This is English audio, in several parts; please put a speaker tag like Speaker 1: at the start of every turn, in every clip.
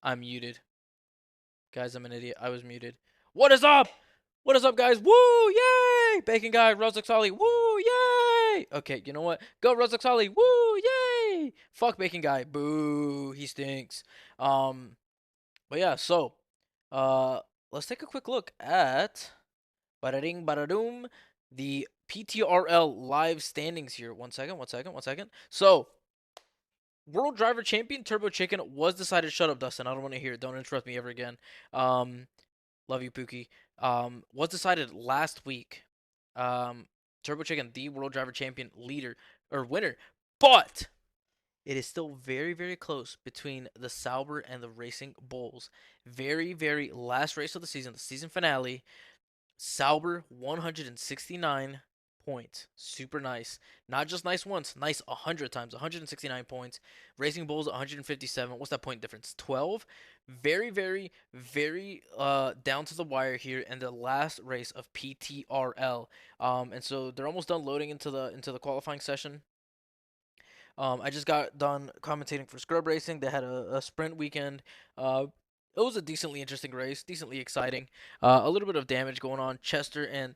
Speaker 1: I'm muted. Guys, I'm an idiot. I was muted. What is up? What is up, guys? Woo! Yay! Bacon Guy, Rozak Solly. Woo! Yay! Okay, you know what? Go Rozak Solly. Woo! Yay! Fuck Bacon Guy. Boo! He stinks. Um, but yeah, so, uh, let's take a quick look at bada-ding, bada-doom, the PTRL live standings here. One second, one second, one second. So, World Driver Champion Turbo Chicken was decided. Shut up, Dustin. I don't want to hear it. Don't interrupt me ever again. Um, love you, Pookie. Was decided last week. Turbo Chicken, the World Driver Champion leader or winner, but it is still very, very close between the Sauber and the Racing Bulls. Very, very last race of the season finale. Sauber 169 points. Super nice. Not just nice once, nice 100 times. 169 points. Racing Bulls 157. What's that point difference? 12. Very, very, very down to the wire here in the last race of PTRL. And so they're almost done loading into the qualifying session. I just got done commentating for Scrub Racing. They had a sprint weekend. It was a decently interesting race, decently exciting. A little bit of damage going on. Chester and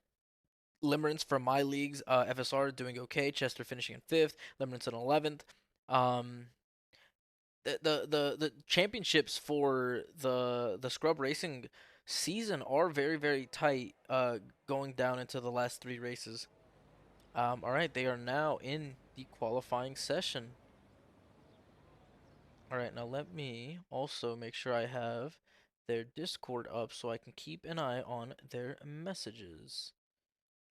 Speaker 1: Limerence from my leagues, FSR doing okay. Chester finishing in 5th, Limerence in 11th. Um, the championships for the Scrub Racing season are very, very tight. Going down into the last 3 races. All right, they are now in the qualifying session. All right, now let me also make sure I have their Discord up so I can keep an eye on their messages.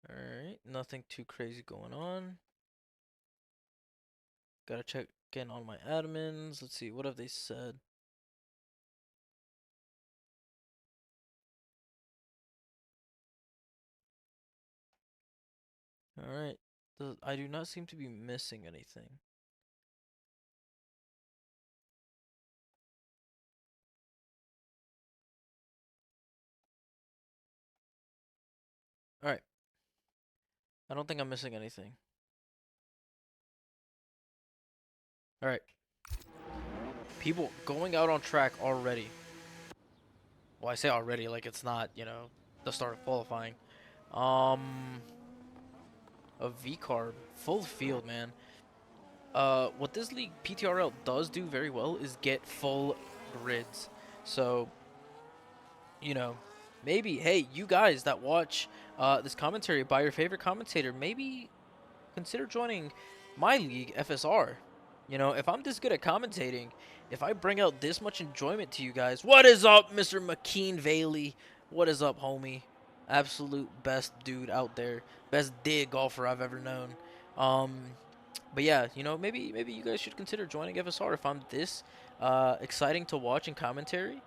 Speaker 1: All right, nothing too crazy going on. Gotta check again on my admins. Let's see, what have they said? All right, I do not seem to be missing anything. All right, I don't think I'm missing anything. All right, people going out on track already. Well, I say already like it's not, the start of qualifying. Um, a V carb, full field, man. What this league PTRL does do very well is get full grids. So, you know, maybe, hey, you guys that watch this commentary by your favorite commentator, maybe consider joining my league, FSR. If I'm this good at commentating, if I bring out this much enjoyment to you guys, what is up, Mr. McKean Valey? What is up, homie? Absolute best dude out there. Best dig golfer I've ever known. Um, but yeah, maybe you guys should consider joining FSR if I'm this exciting to watch in commentary.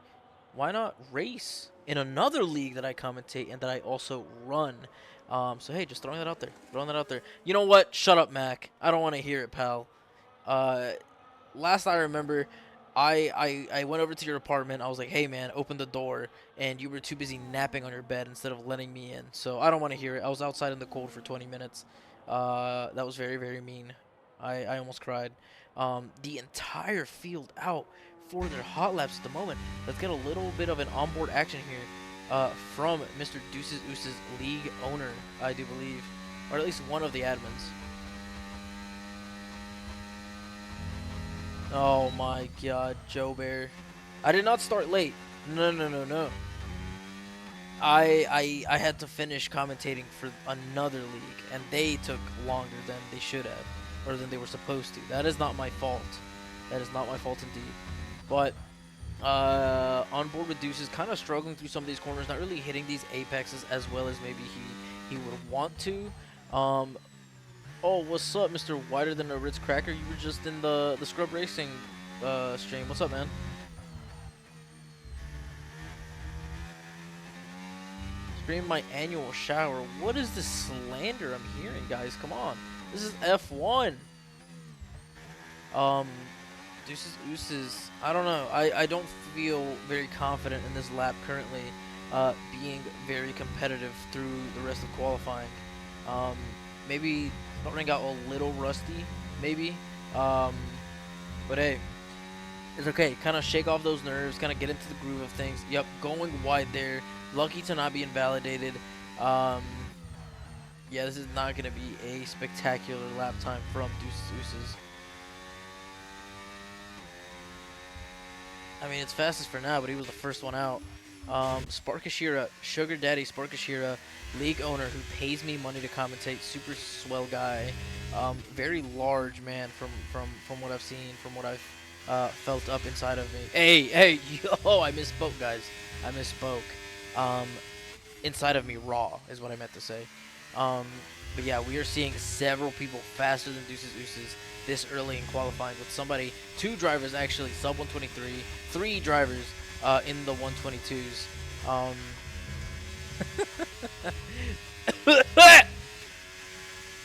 Speaker 1: Why not race in another league that I commentate and that I also run? So hey, just throwing that out there. Throwing that out there. You know what? Shut up, Mac. I don't want to hear it, pal. Uh, Last I remember, I went over to your apartment. I was like, hey man, open the door, and you were too busy napping on your bed instead of letting me in. So I don't want to hear it. I was outside in the cold for 20 minutes. That was very, very mean. I almost cried. The entire field out for their hot laps at the moment. Let's get a little bit of an onboard action here from Mr. Deuces Oose's league owner, I do believe, or at least one of the admins. Oh my god, Joe Bear. I did not start late. No, no, no, no. I had to finish commentating for another league, and they took longer than they should have, or than they were supposed to. That is not my fault. That is not my fault indeed. But on board with Deuce is kind of struggling through some of these corners, not really hitting these apexes as well as maybe he would want to. Oh, what's up, Mr. Wider Than a Ritz Cracker? You were just in the Scrub Racing stream. What's up, man? Stream my annual shower. What is this slander I'm hearing, guys? Come on. This is F1. Um, Deuces Ooses. I don't know. I don't feel very confident in this lap currently, being very competitive through the rest of qualifying. Maybe starting out a little rusty, maybe. But hey, It's okay. Kind of shake off those nerves. Kind of get into the groove of things. Yep, going wide there. Lucky to not be invalidated. Um, yeah, this is not going to be a spectacular lap time from Deuces. I mean, it's fastest for now, but he was the first one out. Sparkashira, Sugar Daddy Sparkashira, league owner who pays me money to commentate, super swell guy, very large man from what I've seen, from what I've felt up inside of me. Hey, yo, I misspoke, guys. I misspoke. Um, inside of me, raw is what I meant to say. Um, but yeah, we are seeing several people faster than Deuces this early in qualifying with two drivers actually, sub 123, three drivers in the 122s.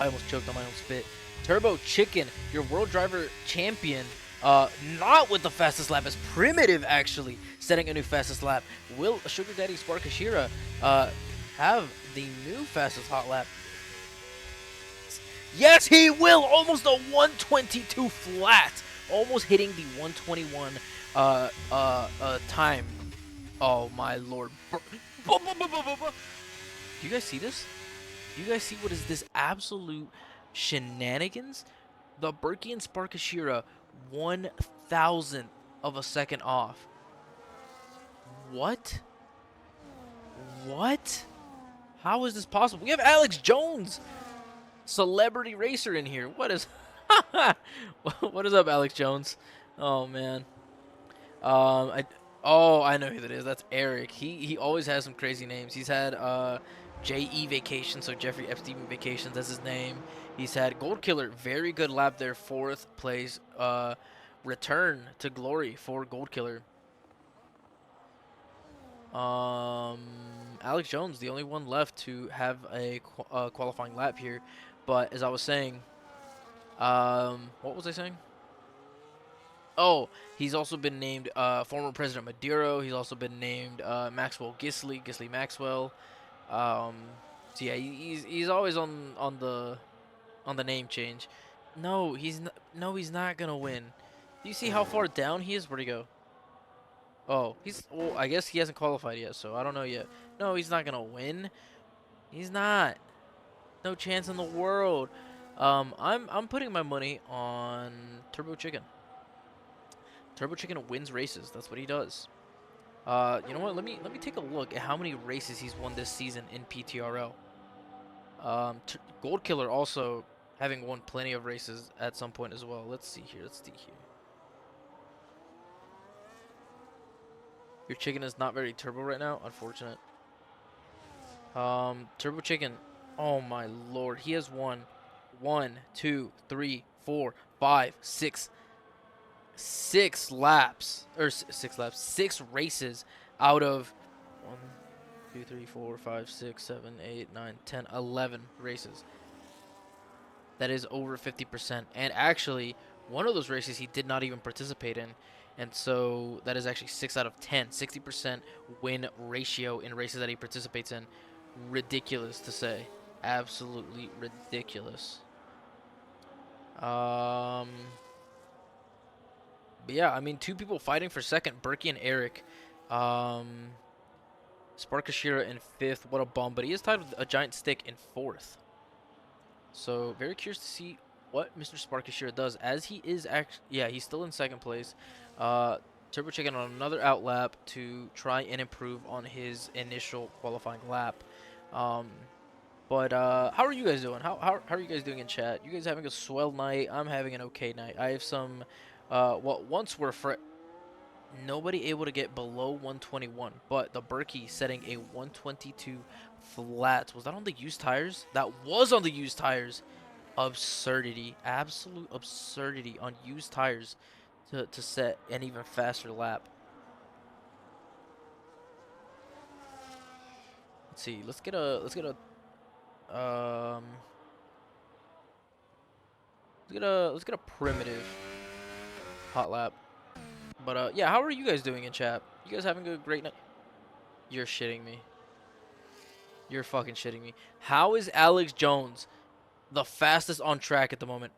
Speaker 1: I almost choked on my own spit. Turbo Chicken, your World Driver Champion, not with the fastest lap, as Primitive actually setting a new fastest lap. Will Sugar Daddy Sparkashira have the new fastest hot lap? Yes, he will! Almost a 122 flat! Almost hitting the 121 time. Oh my lord. Do you guys see this? Do you guys see what is this absolute shenanigans? The Berkey and Sparkashira 1,000th of a second off. What? What? How is this possible? We have Alex Jones, celebrity racer, in here. What is... What is up, Alex Jones? Oh, man. I know who that is. That's Eric. He always has some crazy names. He's had J.E. Vacation, so Jeffrey Epstein Vacations, that's his name. He's had Gold Killer, very good lap there, 4th place. Return to glory for Gold Killer. Alex Jones, the only one left to have a qualifying lap here. But as I was saying, what was I saying? Oh, he's also been named former President Maduro. He's also been named Maxwell Gisley Maxwell. So yeah, he's always on the name change. No, he's not gonna win. Do you see how far down he is? Where'd he go? Oh, well, I guess he hasn't qualified yet, so I don't know yet. No, he's not gonna win. He's not. No chance in the world. I'm putting my money on Turbo Chicken. Turbo Chicken wins races. That's what he does. You know what? Let me take a look at how many races he's won this season in PTRL. Gold Killer also having won plenty of races at some point as well. Let's see here. Your chicken is not very turbo right now. Unfortunate. Turbo Chicken. Oh my lord. He has won 1, 2, 3, 4, 5, 6 laps. Or 6 laps. 6 races out of 1, 2, 3, 4, 5, 6, 7, 8, 9, 10, 11 races. That is over 50%. And actually, one of those races he did not even participate in. And so that is actually 6 out of 10. 60% win ratio in races that he participates in. Ridiculous to say. Absolutely ridiculous. But yeah, I mean, 2 people fighting for second. Berkey and Eric. Sparkashira in 5th. What a bum. But he is tied with a giant stick in 4th. So very curious to see what Mr. Sparkashira does, as he is he's still in 2nd place. Turbo Chicken on another out lap to try and improve on his initial qualifying lap. But how are you guys doing? How are you guys doing in chat? You guys having a swell night? I'm having an okay night. I have some once were nobody able to get below 121, but the Berkey setting a 122 flat. Was that on the used tires? That was on the used tires. Absurdity. Absolute absurdity on used tires to set an even faster lap. Let's see. Let's get a let's get a primitive hot lap. But yeah, how are you guys doing in chat? You guys having a great night? You're shitting me. You're fucking shitting me. How is Alex Jones the fastest on track at the moment?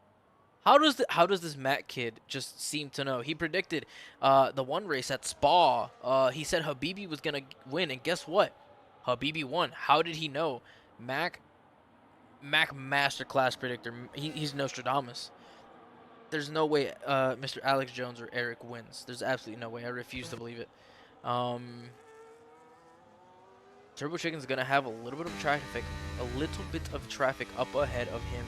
Speaker 1: how does this Matt kid just seem to know? He predicted the one race at Spa. He said Habibi was gonna win, and guess what? Habibi won. How did he know? Mac Mac masterclass predictor. He's Nostradamus. There's no way Mr. Alex Jones or Eric wins. There's absolutely no way. I refuse to believe it. Um, Turbo Chicken's gonna have a little bit of traffic up ahead of him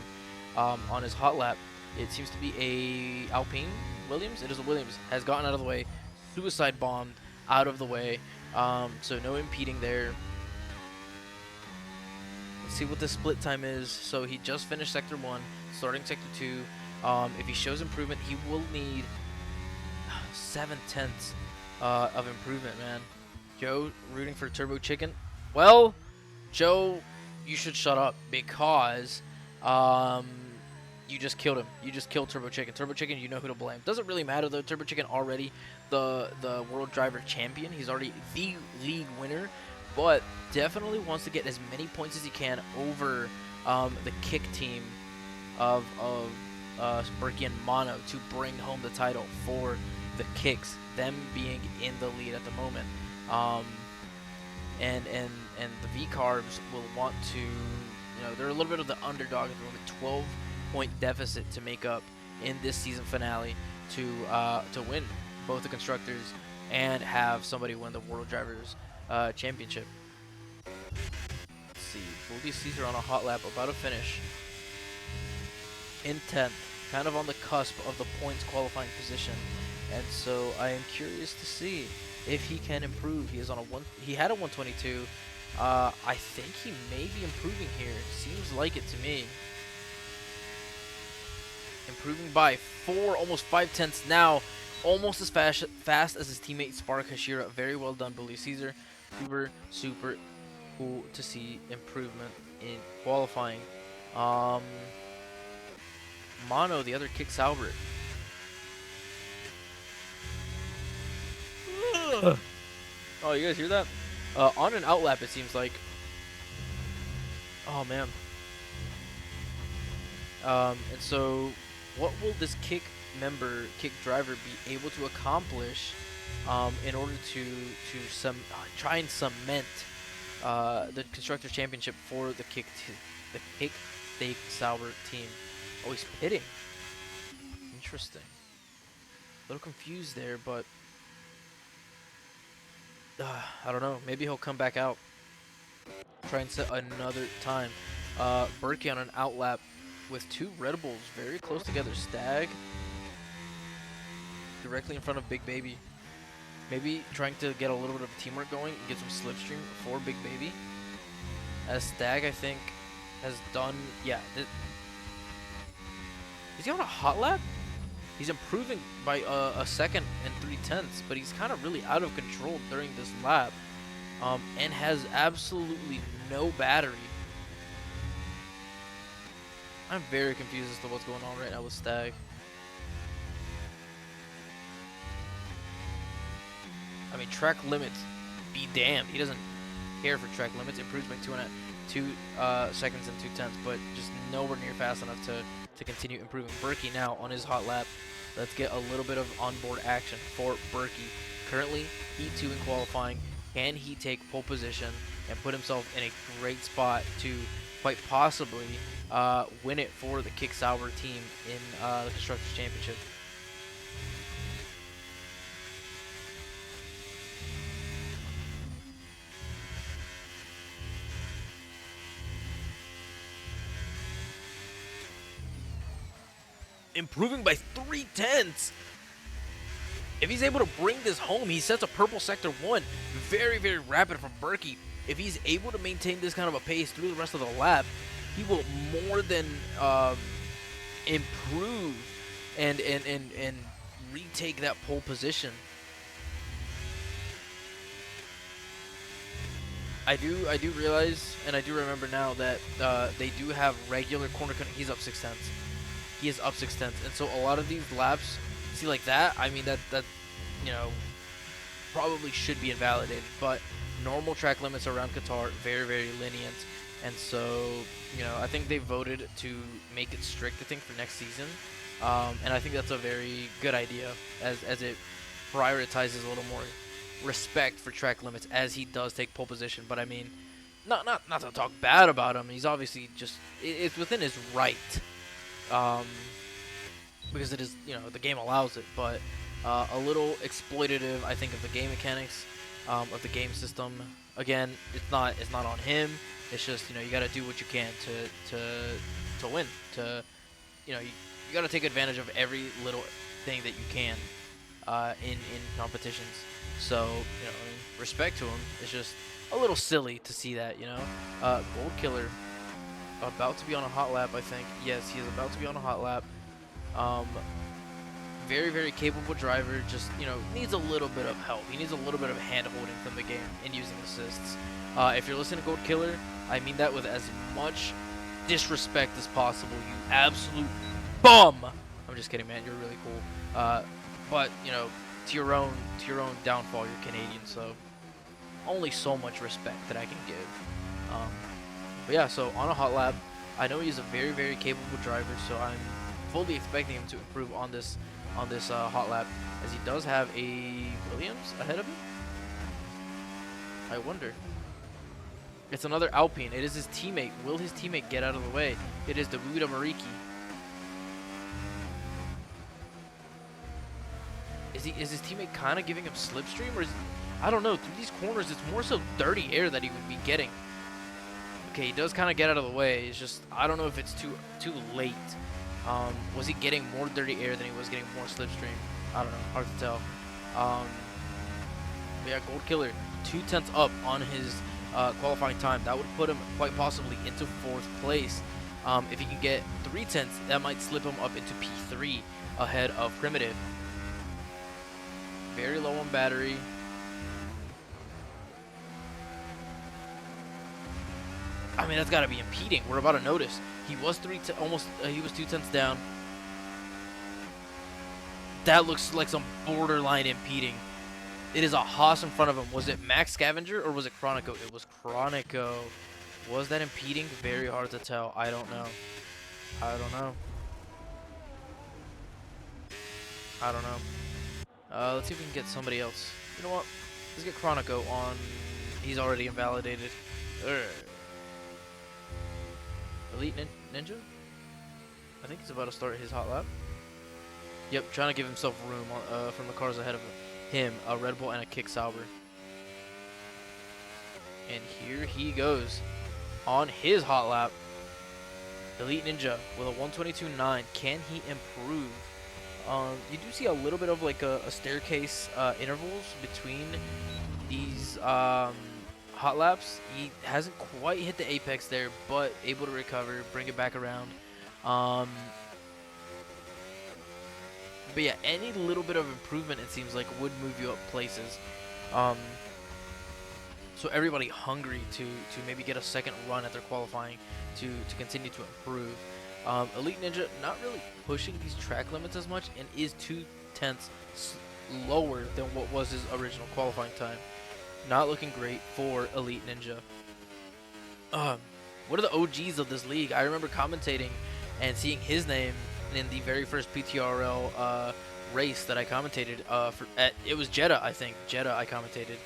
Speaker 1: on his hot lap. It seems to be a Alpine Williams. It is a Williams. Has gotten out of the way. Suicide bombed out of the way. So no impeding there. Let's see what the split time is. So he just finished Sector 1, starting Sector 2. If he shows improvement, he will need 7/10 of improvement, man. Joe rooting for Turbo Chicken. Well, Joe, you should shut up because you just killed him. You just killed Turbo Chicken. Turbo Chicken, you know who to blame. Doesn't really matter though. Turbo Chicken already the World Driver Champion. He's already the league winner, but definitely wants to get as many points as he can over the kick team of Berkey and Mono to bring home the title for the kicks. Them being in the lead at the moment. And the V-Carbs will want to, they're a little bit of the underdog. They're a 12-point deficit to make up in this season finale to win both the constructors and have somebody win the World Drivers Championship. Let's see, Goldie Caesar on a hot lap, about to finish in 10th, kind of on the cusp of the points qualifying position, and so I am curious to see if he can improve. He is on he had a 122. I think he may be improving here. Seems like it to me. Improving by 4, almost 5/10 now. Almost as fast as his teammate Spark Hashira. Very well done, Bully Caesar. Super cool to see improvement in qualifying. Mono, the other kicks Albert. Oh, you guys hear that? On an outlap, it seems like. Oh, man. And so, what will this kick driver be able to accomplish in order to try and cement the Constructors Championship for the Kick Steak Sauber team? Oh, he's pitting. Interesting. A little confused there, but I don't know. Maybe he'll come back out. Try and set another time. Berkey on an outlap with 2 Red Bulls very close together. Stag directly in front of Big Baby. Maybe trying to get a little bit of teamwork going and get some slipstream for Big Baby. As Stag, I think, has done... Yeah. Is he on a hot lap? He's improving by a second and 3/10, but he's kind of really out of control during this lap, and has absolutely no battery. I'm very confused as to what's going on right now with Stag. I mean, track limits, be damned. He doesn't care for track limits. Improves by 2 seconds and 2/10, but just nowhere near fast enough to continue improving. Berkey now on his hot lap. Let's get a little bit of onboard action for Berkey. Currently, P2 in qualifying. Can he take pole position and put himself in a great spot to quite possibly win it for the Kick Sauber team in the Constructors Championship? Improving by 3/10. If he's able to bring this home, he sets a purple sector 1. Very, very rapid from Berkey. If he's able to maintain this kind of a pace through the rest of the lap, he will more than improve and retake that pole position. I do realize, and I do remember now that they do have regular corner cutting. He's up 6/10. He is up 6/10, and so a lot of these laps, see like that, I mean that probably should be invalidated, but normal track limits around Qatar, very, very lenient, and so I think they voted to make it strict, I think, for next season, And I think that's a very good idea, as it prioritizes a little more respect for track limits as he does take pole position. But I mean, not to talk bad about him. He's obviously just it's within his right, um, because it is, the game allows it. But a little exploitative, I think, of the game mechanics, of the game system. Again, it's not on him. It's just, you got to do what you can to win. You got to take advantage of every little thing that you can in competitions. So, I mean, respect to him. It's just a little silly to see that, Gold Killer about to be on a hot lap, I think. Yes, he is about to be on a hot lap. Um, very, very capable driver. Just, needs a little bit of help. He needs a little bit of hand-holding from the game in using assists. If you're listening to Gold Killer, I mean that with as much disrespect as possible. You absolute bum. I'm just kidding, man. You're really cool. But to your own downfall, you're Canadian, so only so much respect that I can give. But yeah, so on a hot lap, I know he's a very, very capable driver, so I'm fully expecting him to improve on this hot lap, as he does have a Williams ahead of him. I wonder. It's another Alpine. It is his teammate. Will his teammate get out of the way? It is the Buda Mariki. Is his teammate kind of giving him slipstream, or I don't know. Through these corners, it's more so dirty air that he would be getting. Okay, he does kind of get out of the way. It's just, I don't know if it's too late. Was he getting more dirty air than he was getting more slipstream? I don't know. Hard to tell. But yeah, Gold Killer 2/10 up on his qualifying time. That would put him quite possibly into 4th place. If he can get 3/10, that might slip him up into P3 ahead of Primitive. Very low on battery. I mean, that's got to be impeding. We're about to notice. He was he was 2/10 down. That looks like some borderline impeding. It is a Haas in front of him. Was it Max Scavenger or was it Chronico? It was Chronico. Was that impeding? Very hard to tell. I don't know. Let's see if we can get somebody else. You know what? Let's get Chronico on. He's already invalidated. Elite Ninja? I think he's about to start his hot lap. Yep, trying to give himself room from the cars ahead of him. A Red Bull and a Kick Sauber. And here he goes on his hot lap. Elite Ninja with a 122.9. Can he improve? You do see a little bit of like a staircase intervals between these hot laps. He hasn't quite hit the apex there, but able to recover, bring it back around. But yeah, any little bit of improvement, it seems like, would move you up places. So everybody hungry to maybe get a second run at their qualifying to continue to improve. Elite Ninja not really pushing these track limits as much and is 2/10 lower than what was his original qualifying time. Not looking great for Elite Ninja. What are the OGs of this league? I remember commentating and seeing his name in the very first PTRL race that I commentated it was Jeddah, I think. Jeddah I commentated.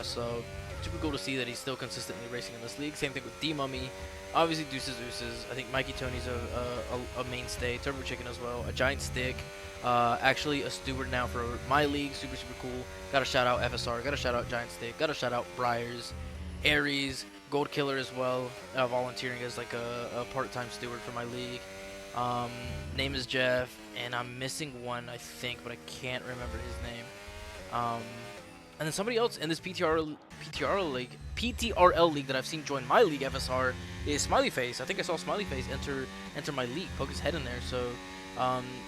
Speaker 1: So super cool to see that he's still consistently racing in this league. Same thing with D-Mummy. Obviously Deuces Ooses. I think Mikey Tony's a mainstay. Turbo Chicken as well. A Giant Stick. Actually a steward now for my league. Super cool. Gotta shout out FSR. Gotta shout out Giant Stick. Gotta shout out Briars. Aries. Gold Killer as well. Volunteering as like a part-time steward for my league. Name is Jeff. And I'm missing one, I think, but I can't remember his name. And then somebody else in this PTRL league that I've seen join my league, FSR, is Smiley Face. I think I saw Smiley Face enter my league, poke his head in there. So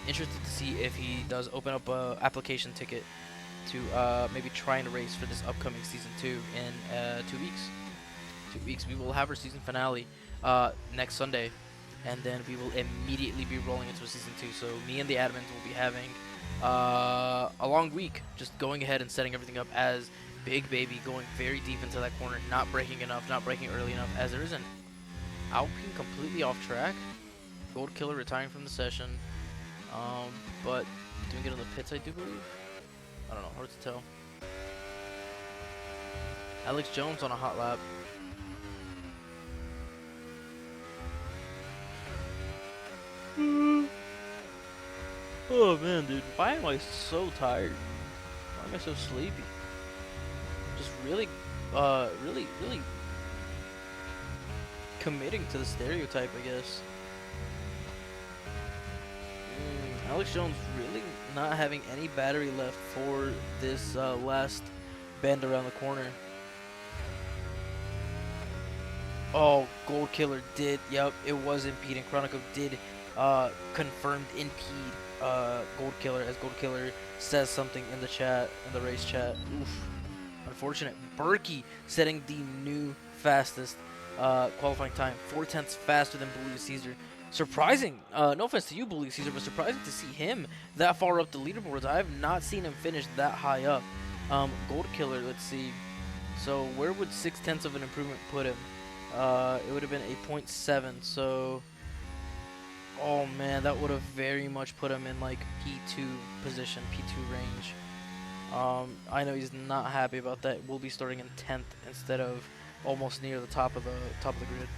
Speaker 1: interested to see if he does open up a application ticket to maybe try and race for this upcoming season 2 in 2 weeks. 2 weeks. We will have our season finale next Sunday, and then we will immediately be rolling into season 2. So me and the admins will be having a long week, just going ahead and setting everything up as Big Baby, going very deep into that corner, not braking enough, not braking early enough, as there is an Alpine completely off track. Gold Killer retiring from the session. But doing it in the pits, I do believe. I don't know, hard to tell. Alex Jones on a hot lap. Oh man, dude, why am I so tired? Why am I so sleepy? Just really, really committing to the stereotype, I guess. Alex Jones really not having any battery left for this last bend around the corner. Oh, Gold Killer did. Yep, it was impeding. Chronicle did confirmed impede Gold Killer as Gold Killer says something in the chat, in the race chat. Oof. Unfortunate. Berkey setting the new fastest qualifying time. 4/10 faster than Blue Caesar. Surprising. No offense to you, Blue Caesar, but surprising to see him that far up the leaderboards. I have not seen him finish that high up. Gold Killer, let's see. So where would 6/10 of an improvement put him? It would have been a .7. So, oh man, that would have very much put him in like P2 position, P2 range. I know he's not happy about that. We'll be starting in 10th instead of almost near the top of the grid.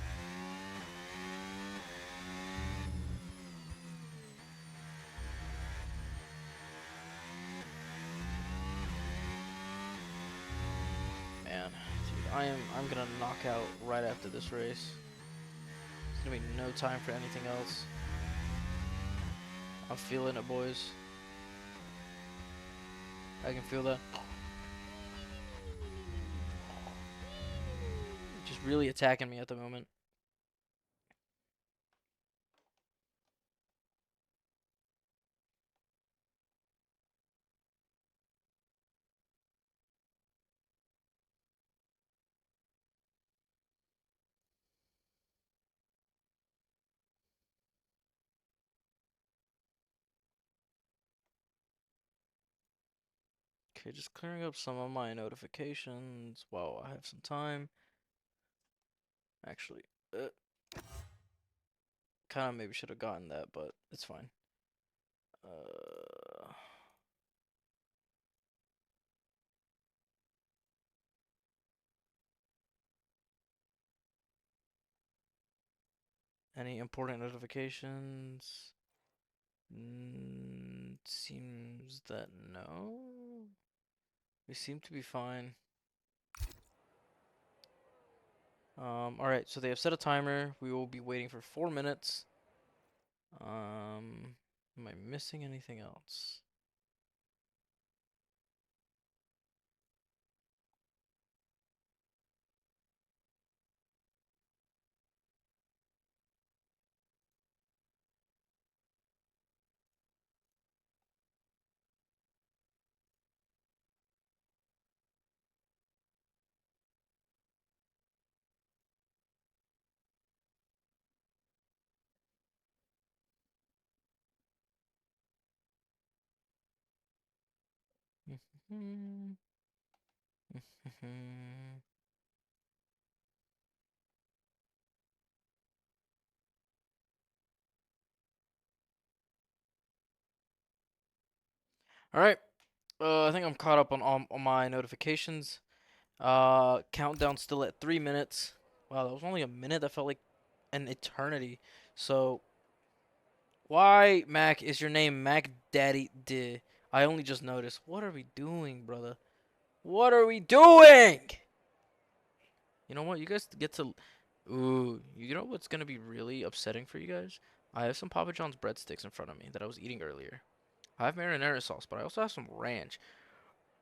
Speaker 1: Man, dude, I'm gonna knock out right after this race. There's gonna be no time for anything else. I'm feeling it, boys. I can feel that. Just really attacking me at the moment. Okay, just clearing up some of my notifications while I have some time. Actually, kind of maybe should have gotten that, but it's fine. Uh, any important notifications? Seems that no. We seem to be fine. Alright, so they have set a timer. We will be waiting for 4 minutes. Am I missing anything else? Alright, I think I'm caught up on my notifications. Countdown still at 3 minutes. Wow, that was only a minute. That felt like an eternity. So, why, Mac, is your name Mac Daddy D? I only just noticed. What are we doing, brother? What are we doing? You know what? You guys get to... Ooh, you know what's gonna be really upsetting for you guys? I have some Papa John's breadsticks in front of me that I was eating earlier. I have marinara sauce, but I also have some ranch.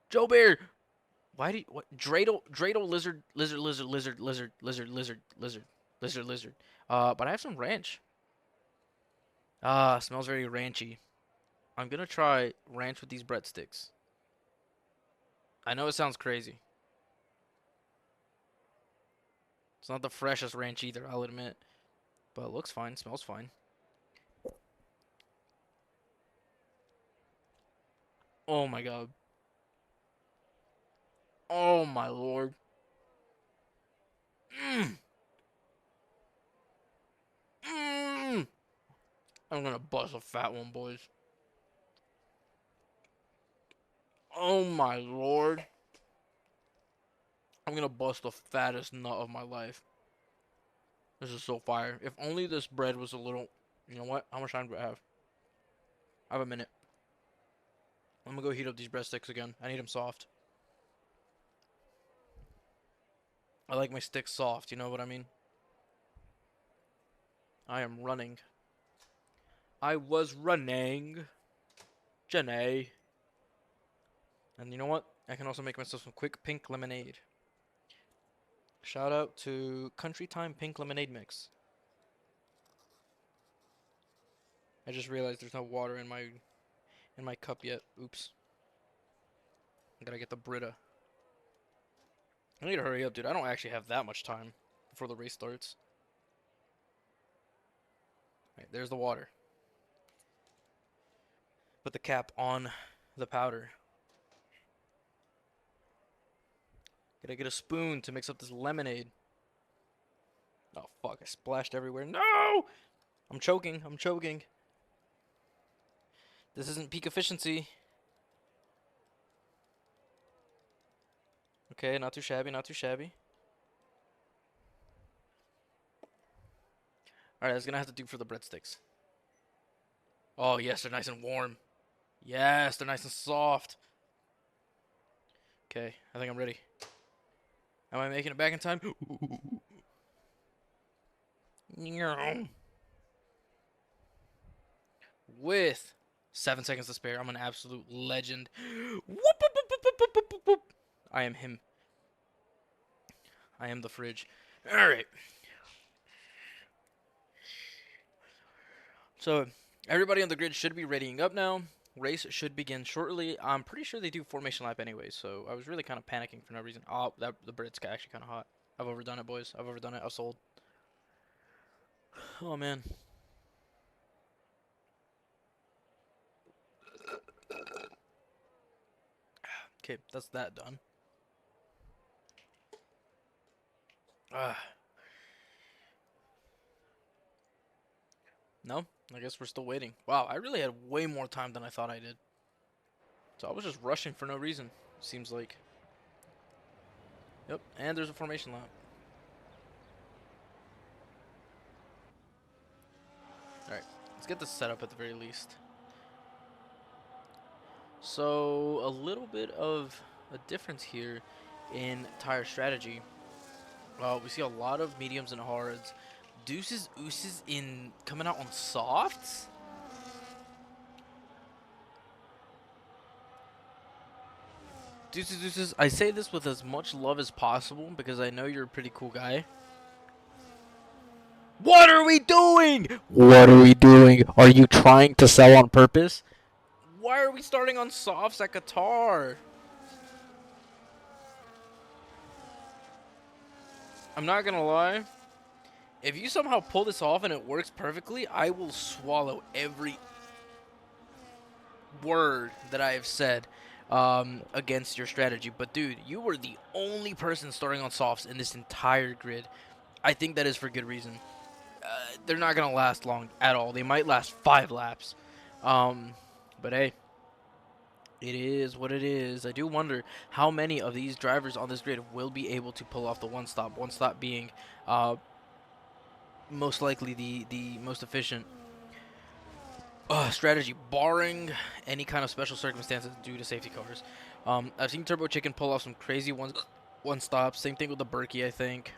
Speaker 1: Joe Bear, why do you, what dreidel lizard. But I have some ranch. Ah, smells very ranchy. I'm gonna try ranch with these breadsticks. I know it sounds crazy. It's not the freshest ranch either, I'll admit. But it looks fine, smells fine. Oh my god. Oh my lord. Mmm. Mmm. I'm gonna bust a fat one, boys. Oh my lord. I'm gonna bust the fattest nut of my life. This is so fire. If only this bread was a little... You know what? How much time do I have? I have a minute. I'm gonna go heat up these breadsticks again. I need them soft. I like my sticks soft, you know what I mean? I am running. I was running. Janae. And you know what? I can also make myself some quick pink lemonade. Shout out to Country Time Pink Lemonade Mix. I just realized there's no water in my cup yet. Oops. I gotta get the Brita. I need to hurry up, dude. I don't actually have that much time before the race starts. Alright, there's the water. Put the cap on the powder. Gotta get a spoon to mix up this lemonade. Oh, fuck. I splashed everywhere. No! I'm choking. I'm choking. This isn't peak efficiency. Okay, not too shabby, not too shabby. Alright, that's gonna have to do for the breadsticks. Oh, yes, they're nice and warm. Yes, they're nice and soft. Okay, I think I'm ready. Am I making it back in time? With 7 seconds to spare, I'm an absolute legend. I am him. I am the fridge. Alright. So, everybody on the grid should be readying up now. Race should begin shortly. I'm pretty sure they do formation lap anyway, so I was really kind of panicking for no reason. Oh, the bread's actually kind of hot. I've overdone it, boys. I've overdone it. I've sold. Oh, man. Okay, that's that done. No? I guess we're still waiting. Wow, I really had way more time than I thought I did. So I was just rushing for no reason, seems like. Yep, and there's a formation lap. Alright, let's get this set up at the very least. So, a little bit of a difference here in tire strategy. We see a lot of mediums and hards. Deuces, ooses in coming out on softs? Deuces, deuces. I say this with as much love as possible because I know you're a pretty cool guy. What are we doing? What are we doing? Are you trying to sell on purpose? Why are we starting on softs at Qatar? I'm not gonna lie. If you somehow pull this off and it works perfectly, I will swallow every word that I have said against your strategy. But dude, you were the only person starting on softs in this entire grid. I think that is for good reason. They're not gonna last long at all. They might last 5 laps. But hey, it is what it is. I do wonder how many of these drivers on this grid will be able to pull off the one stop. One stop being most likely the most efficient strategy, barring any kind of special circumstances due to safety cars. I've seen Turbo Chicken pull off some crazy one stops. Same thing with the Berkey, I think.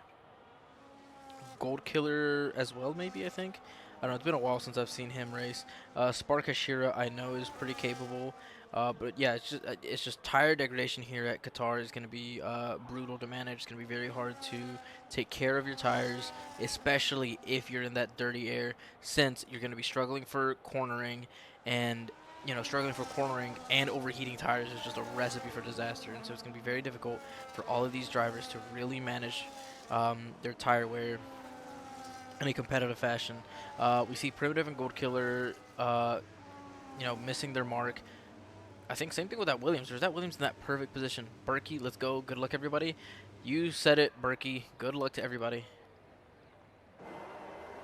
Speaker 1: Gold Killer as well, maybe, I think. I don't know, it's been a while since I've seen him race. Spark Hashira, I know, is pretty capable. But yeah, it's just tire degradation here at Qatar is going to be brutal to manage. It's going to be very hard to take care of your tires, especially if you're in that dirty air, since you're going to be struggling for cornering, and struggling for cornering and overheating tires is just a recipe for disaster. And so it's going to be very difficult for all of these drivers to really manage their tire wear in a competitive fashion. We see Primitive and Gold Killer, missing their mark. I think same thing with that Williams. There's that Williams in that perfect position. Berkey, let's go. Good luck, everybody. You said it, Berkey. Good luck to everybody.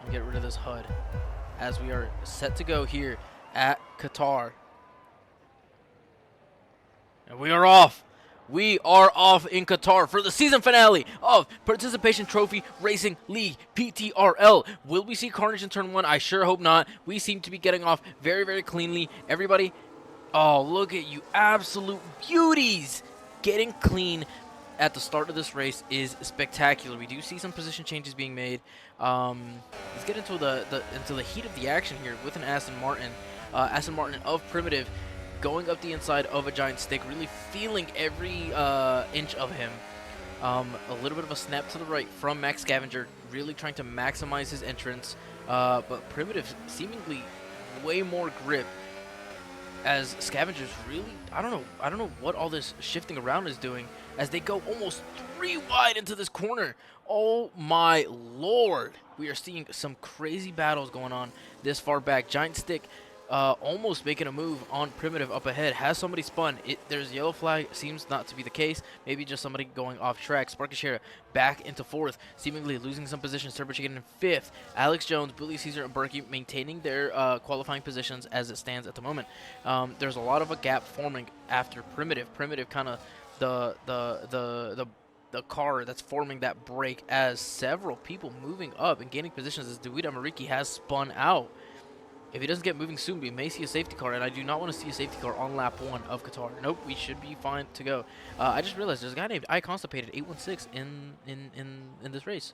Speaker 1: And get rid of this HUD as we are set to go here at Qatar. And we are off. We are off in Qatar for the season finale of Participation Trophy Racing League PTRL. Will we see carnage in turn 1? I sure hope not. We seem to be getting off very, very cleanly. Everybody, oh, look at you absolute beauties. Getting clean at the start of this race is spectacular. We do see some position changes being made. Let's get into the heat of the action here with an Aston Martin. Aston Martin of Primitive going up the inside of a Giant Stick, really feeling every inch of him. A little bit of a snap to the right from Max Scavenger, really trying to maximize his entrance. But Primitive seemingly way more grip, as Scavenger's really, I don't know what all this shifting around is doing, as they go almost 3 wide into this corner. Oh my lord, we are seeing some crazy battles going on this far back. Giant Stick almost making a move on Primitive up ahead. Has somebody spun? There's a yellow flag. Seems not to be the case. Maybe just somebody going off track. Sparkashira back into 4th, seemingly losing some positions. Turbo Chicken in 5th. Alex Jones, Bully Caesar, and Berkey maintaining their qualifying positions as it stands at the moment. There's a lot of a gap forming after Primitive. Primitive kind of the car that's forming that break, as several people moving up and gaining positions, as Dawida Mariki has spun out. If he doesn't get moving soon, we may see a safety car, and I do not want to see a safety car on lap 1 of Qatar. Nope, we should be fine to go. I just realized there's a guy named iConstipated 816 in this race.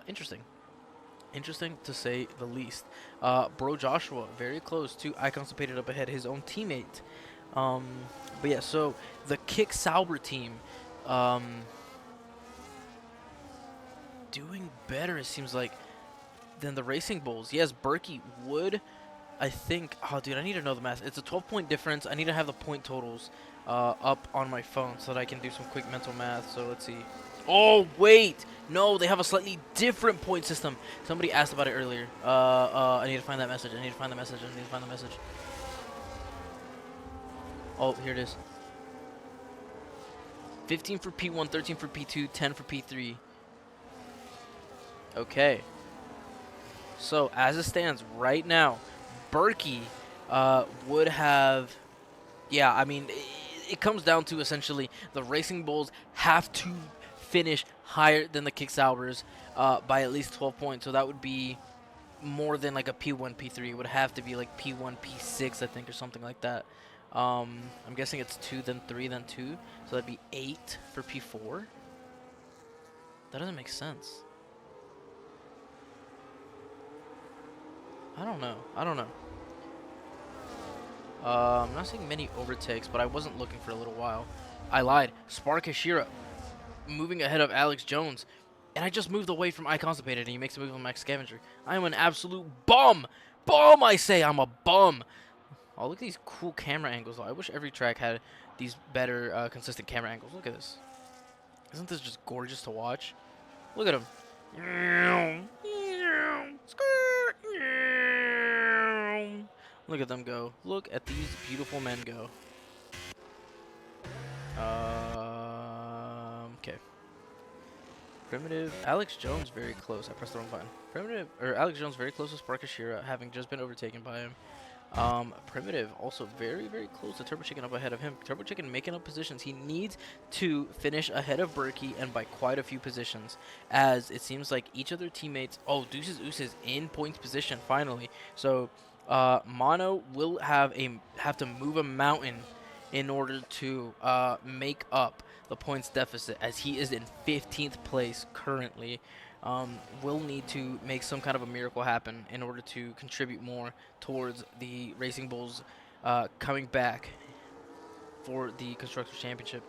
Speaker 1: Interesting. Interesting to say the least. Bro Joshua very close to iConstipated up ahead, his own teammate. But yeah, so the Kick Sauber team doing better, it seems like, than the Racing Bulls. Yes, Berkey would, I think. Oh, dude, I need to know the math. It's a 12-point difference. I need to have the point totals up on my phone so that I can do some quick mental math. So let's see. Oh, wait. No, they have a slightly different point system. Somebody asked about it earlier. I need to find that message. I need to find the message. I need to find the message. Oh, here it is. 15 for P1, 13 for P2, 10 for P3. Okay. So, as it stands right now, Berkey would have... Yeah, I mean, it comes down to essentially the Racing Bulls have to finish higher than the Kick Saubers by at least 12 points. So that would be more than like a P1, P3. It would have to be like P1, P6, I think, or something like that. I'm guessing it's 2, then 3, then 2. So that'd be 8 for P4. That doesn't make sense. I don't know. I'm not seeing many overtakes, but I wasn't looking for a little while. I lied. Spark Hashira moving ahead of Alex Jones. And I just moved away from iConstipated, and he makes a move on Max Scavenger. I am an absolute bum. Bum, I say. I'm a bum. Oh, look at these cool camera angles. I wish every track had these better, consistent camera angles. Look at this. Isn't this just gorgeous to watch? Look at him. Look at them go. Look at these beautiful men go. Okay. Primitive. Alex Jones very close. I pressed the wrong button. Alex Jones very close to Sparkashira, having just been overtaken by him. Primitive also very, very close to Turbo Chicken up ahead of him. Turbo Chicken making up positions. He needs to finish ahead of Berkey and by quite a few positions, as it seems like each of their teammates... Oh, Deuces Ooses in points position finally. So Mono will have to move a mountain in order to make up the points deficit, as he is in 15th place currently. Will need to make some kind of a miracle happen in order to contribute more towards the Racing Bulls coming back for the Constructors' Championship.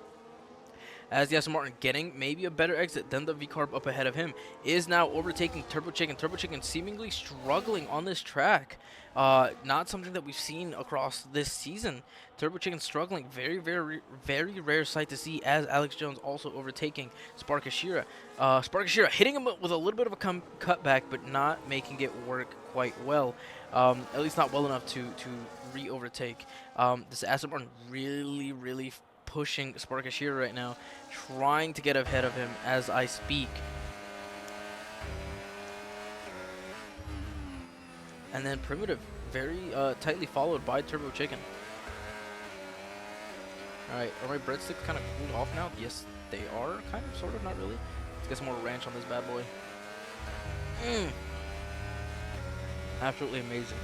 Speaker 1: As the Aston Martin getting maybe a better exit than the V-Carb up ahead of him is now overtaking Turbo Chicken. Turbo Chicken seemingly struggling on this track. Not something that we've seen across this season. Turbo Chicken struggling. Very, very, very rare sight to see, as Alex Jones also overtaking Sparkashira. Sparkashira hitting him with a little bit of a cutback, but not making it work quite well. At least not well enough to re-overtake. This Aston Martin really, really pushing Sparkashira right now, trying to get ahead of him as I speak. And then Primitive very tightly followed by Turbo Chicken. Alright, are my breadsticks kind of cooled off now? Yes, they are. Kind of, sort of, not really. Let's get some more ranch on this bad boy. Mmm. Absolutely amazing.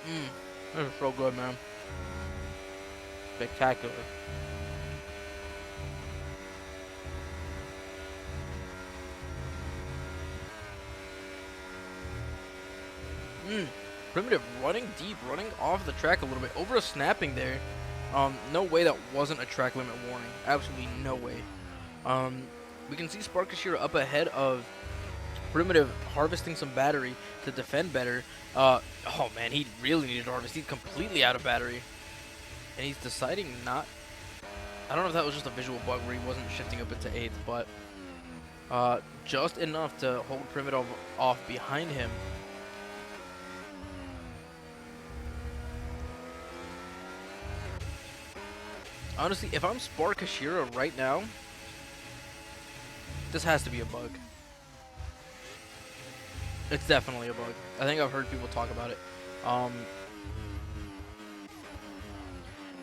Speaker 1: Mmm. This is so good, man. Spectacular. Mmm. Primitive running deep, running off the track a little bit. Over a snapping there. No way that wasn't a track limit warning. Absolutely no way. We can see Sparkashira up ahead of Primitive harvesting some battery to defend better. Oh man, he really needed to harvest. He's completely out of battery. And he's deciding not... I don't know if that was just a visual bug where he wasn't shifting up into 8th, but just enough to hold Primitive off behind him. Honestly, if I'm Sparkashira right now, this has to be a bug. It's definitely a bug. I think I've heard people talk about it.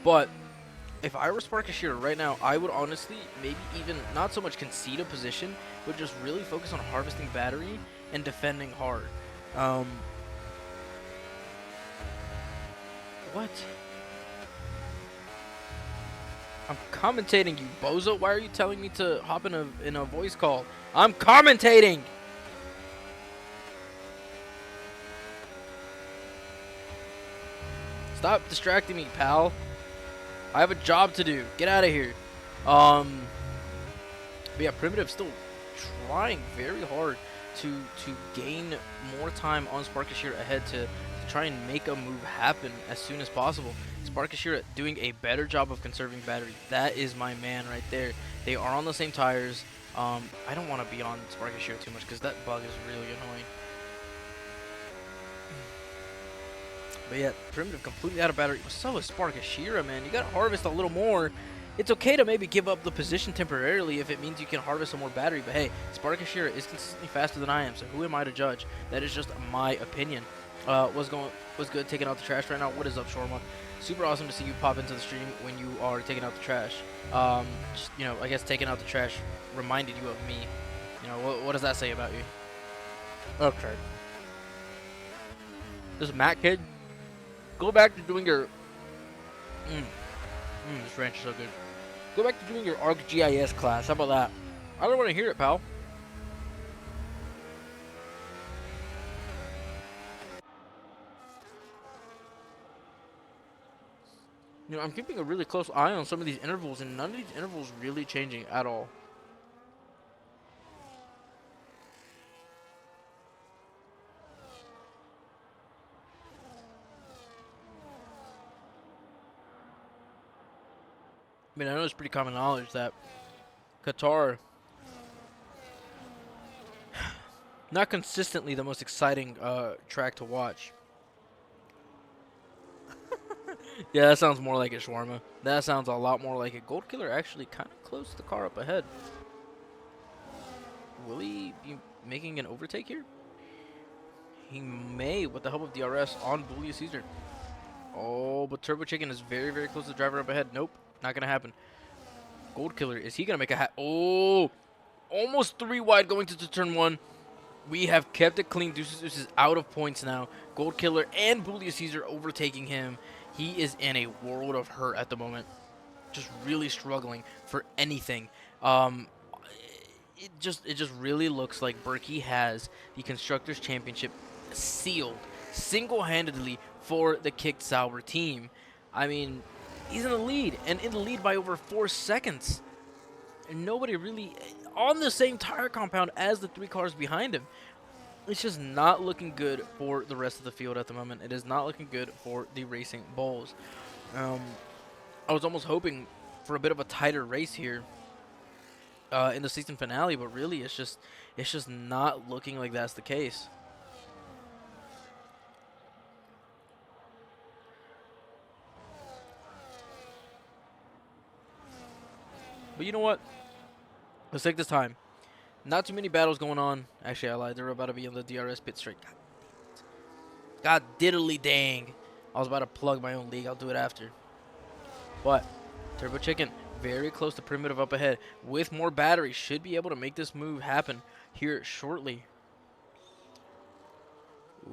Speaker 1: But if I were Sparkashira right now, I would honestly maybe even not so much concede a position, but just really focus on harvesting battery and defending hard. What? I'm commentating, you bozo. Why are you telling me to hop in a voice call? I'm commentating. Stop distracting me, pal. I have a job to do. Get out of here. But yeah, Primitive still trying very hard to gain more time on Sparkashira ahead to try and make a move happen as soon as possible. Sparkashira doing a better job of conserving battery. That is my man right there. They are on the same tires. I don't want to be on Sparkashira too much because that bug is really annoying. But yeah, Primitive completely out of battery. So is Sparkashira, man. You gotta harvest a little more. It's okay to maybe give up the position temporarily if it means you can harvest some more battery. But hey, Sparkashira is consistently faster than I am, so who am I to judge? That is just my opinion. Was good taking out the trash right now. What is up, Shorma? Super awesome to see you pop into the stream when you are taking out the trash. Just, you know, I guess taking out the trash reminded you of me. You know, what does that say about you? Okay. This Matt kid, go back to doing your... this ranch is so good. Go back to doing your ArcGIS class. How about that? I don't want to hear it, pal. You know, I'm keeping a really close eye on some of these intervals, and none of these intervals really changing at all. I mean, I know it's pretty common knowledge that Qatar, not consistently the most exciting track to watch. Yeah, that sounds more like a shawarma. That sounds a lot more like a Gold Killer actually kind of close the car up ahead. Will he be making an overtake here? He may with the help of DRS on Julius Caesar. Oh, but Turbo Chicken is very, very close to the driver up ahead. Nope, not going to happen. Gold Killer, is he going to make a hat? Oh, almost 3 wide going to turn 1. We have kept it clean. Deuces is out of points now. Gold Killer and Julius Caesar overtaking him. He is in a world of hurt at the moment. Just really struggling for anything. It just really looks like Berkey has the Constructors' Championship sealed single-handedly for the Kicked Sauber team. I mean, he's in the lead, and in the lead by over 4 seconds. And nobody really on the same tire compound as the 3 cars behind him. It's just not looking good for the rest of the field at the moment. It is not looking good for the Racing Bulls. I was almost hoping for a bit of a tighter race here in the season finale, but really it's just not looking like that's the case. But you know what? Let's take this time. Not too many battles going on. Actually, I lied. They're about to be on the DRS pit straight. God diddly dang. I was about to plug my own league. I'll do it after. But Turbo Chicken, very close to Primitive up ahead. With more battery, should be able to make this move happen here shortly.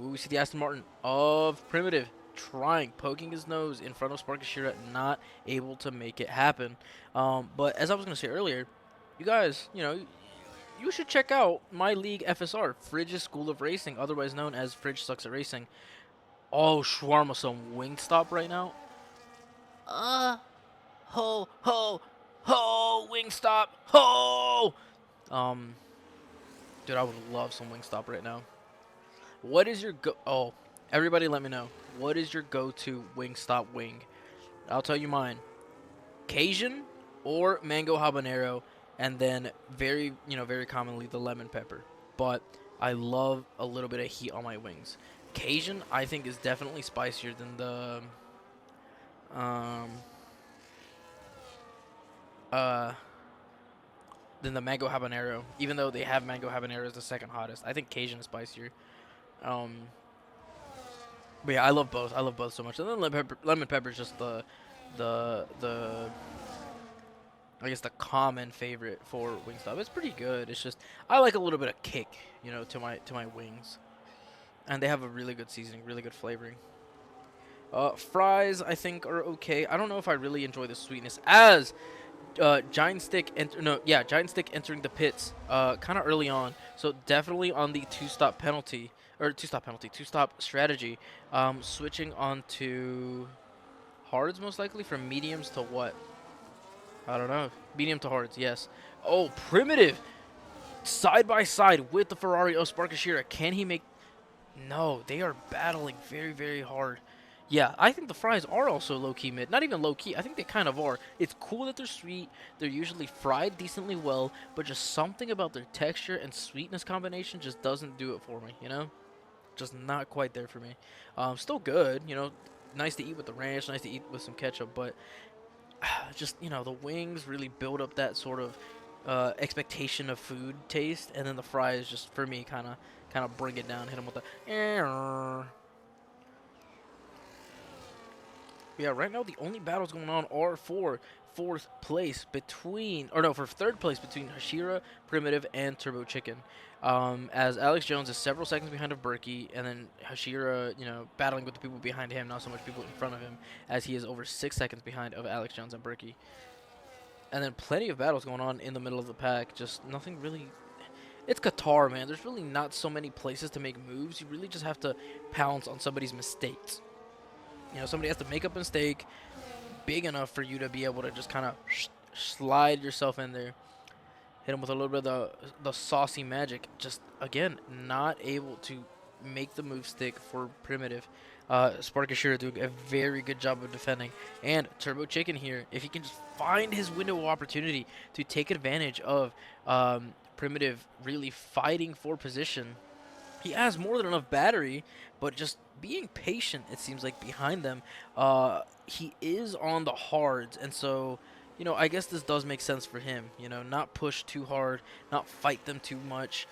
Speaker 1: Ooh, we see the Aston Martin of Primitive trying, poking his nose in front of Sparkashira, not able to make it happen. But as I was going to say earlier, you guys, you should check out my league FSR, Fridge's School of Racing, otherwise known as Fridge Sucks at Racing. Oh, Shawarma, some Wingstop right now. Ho, ho, ho, Wingstop, ho! Um, dude, I would love some Wingstop right now. What is your Oh, everybody let me know. What is your go-to Wingstop wing? I'll tell you mine. Cajun or mango habanero, and then very commonly the lemon pepper. But I love a little bit of heat on my wings. Cajun, I think, is definitely spicier um uh than the mango habanero. Even though they have mango habanero as the second hottest, I think Cajun is spicier. Um, but yeah, I love both. I love both so much. And then lemon pepper is just the I guess the common favorite for Wingstop. It's pretty good. It's just I like a little bit of kick, to my wings, and they have a really good seasoning, really good flavoring. Fries I think are okay. I don't know if I really enjoy the sweetness as Giant Stick Giant Stick entering the pits kind of early on. So definitely on the two stop strategy. Switching on to hards most likely from mediums to what? I don't know. Medium to hards, yes. Oh, Primitive side by side with the Ferrari of Sparkashira. Can he make? No, they are battling very, very hard. Yeah, I think the fries are also low-key mid. Not even low-key, I think they kind of are. It's cool that they're sweet. They're usually fried decently well, but just something about their texture and sweetness combination just doesn't do it for me, Just not quite there for me. Still good, nice to eat with the ranch, nice to eat with some ketchup, but just, the wings really build up that sort of expectation of food taste, and then the fries just, for me, kind of bring it down, hit them with the yeah, right now the only battles going on are for fourth place for third place between Hashira, Primitive, and Turbo Chicken. As Alex Jones is several seconds behind of Berkey, and then Hashira, battling with the people behind him, not so much people in front of him, as he is over 6 seconds behind of Alex Jones and Berkey. And then plenty of battles going on in the middle of the pack, just nothing really. It's Qatar, man. There's really not so many places to make moves. You really just have to pounce on somebody's mistakes. Somebody has to make up a mistake big enough for you to be able to just kind of slide yourself in there. Hit him with a little bit of the saucy magic. Just, again, not able to make the move stick for Primitive. Sparkashira doing a very good job of defending. And Turbo Chicken here, if he can just find his window of opportunity to take advantage of Primitive really fighting for position. He has more than enough battery, but just being patient, it seems like, behind them. He is on the hards, and so, I guess this does make sense for him. Not push too hard, not fight them too much.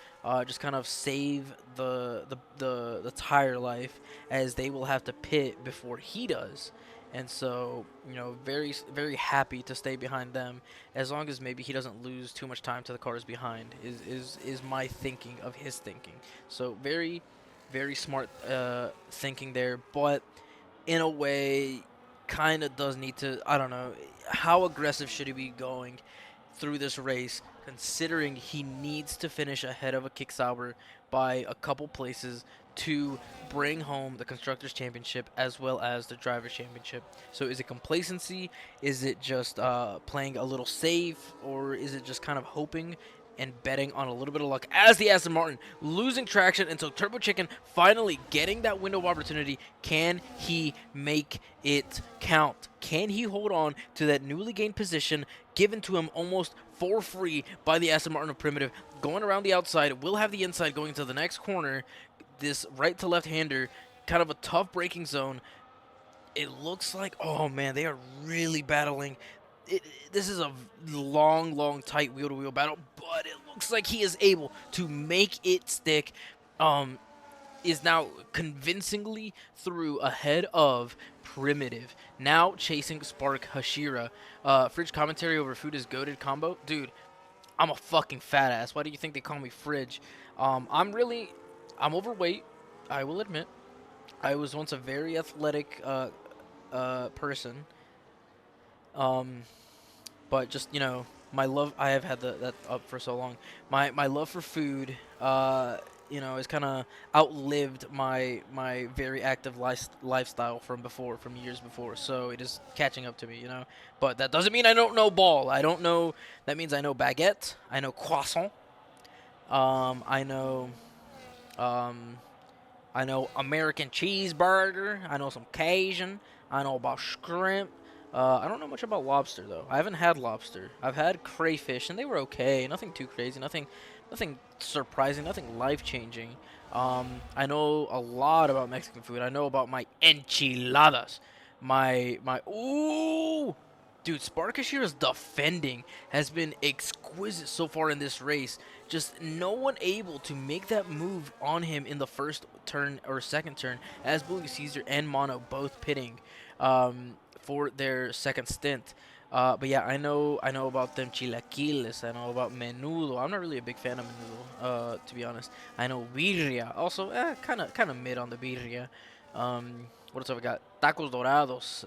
Speaker 1: Just kind of save the tire life, as they will have to pit before he does. And so, very, very happy to stay behind them, as long as maybe he doesn't lose too much time to the cars behind, is my thinking of his thinking. So very, very smart thinking there, but in a way, kind of does need to, I don't know, how aggressive should he be going through this race, considering he needs to finish ahead of a Kick Sauber by a couple places to bring home the Constructors' Championship as well as the Drivers' Championship. So is it complacency? Is it just playing a little safe? Or is it just kind of hoping and betting on a little bit of luck as the Aston Martin losing traction until Turbo Chicken finally getting that window of opportunity? Can he make it count? Can he hold on to that newly gained position given to him almost for free by the Aston Martin of Primitive? Going around the outside, will have the inside going to the next corner. This right to left hander, kind of a tough braking zone. It looks like, oh man, they are really battling. This is a long, tight wheel-to-wheel battle, but it looks like he is able to make it stick. is now convincingly through ahead of Primitive, now chasing Spark Hashira. Fridge commentary over food is goated combo. Dude, I'm a fucking fat ass. Why do you think they call me Fridge? I'm overweight, I will admit. I was once a very athletic person. Um, but just my love, I have had that up for so long. My love for food is kind of outlived my very active lifestyle from years before, so it is catching up to me, but that doesn't mean I don't know ball. I don't know. That means I know baguette, I know croissant, I know um I know American cheeseburger. I know some Cajun. I know about shrimp. I don't know much about lobster though. I haven't had lobster. I've had crayfish and they were okay. Nothing too crazy. Nothing surprising. Nothing life changing. I know a lot about Mexican food. I know about my enchiladas. My ooh. Dude, Sparkashira's defending has been exquisite so far in this race. Just no one able to make that move on him in the first turn or second turn, as Bully Caesar and Mono both pitting for their second stint. But yeah, I know about them chilaquiles. I know about menudo. I'm not really a big fan of menudo, to be honest. I know birria. Also, kind of mid on the birria. What else have we got? Tacos dorados.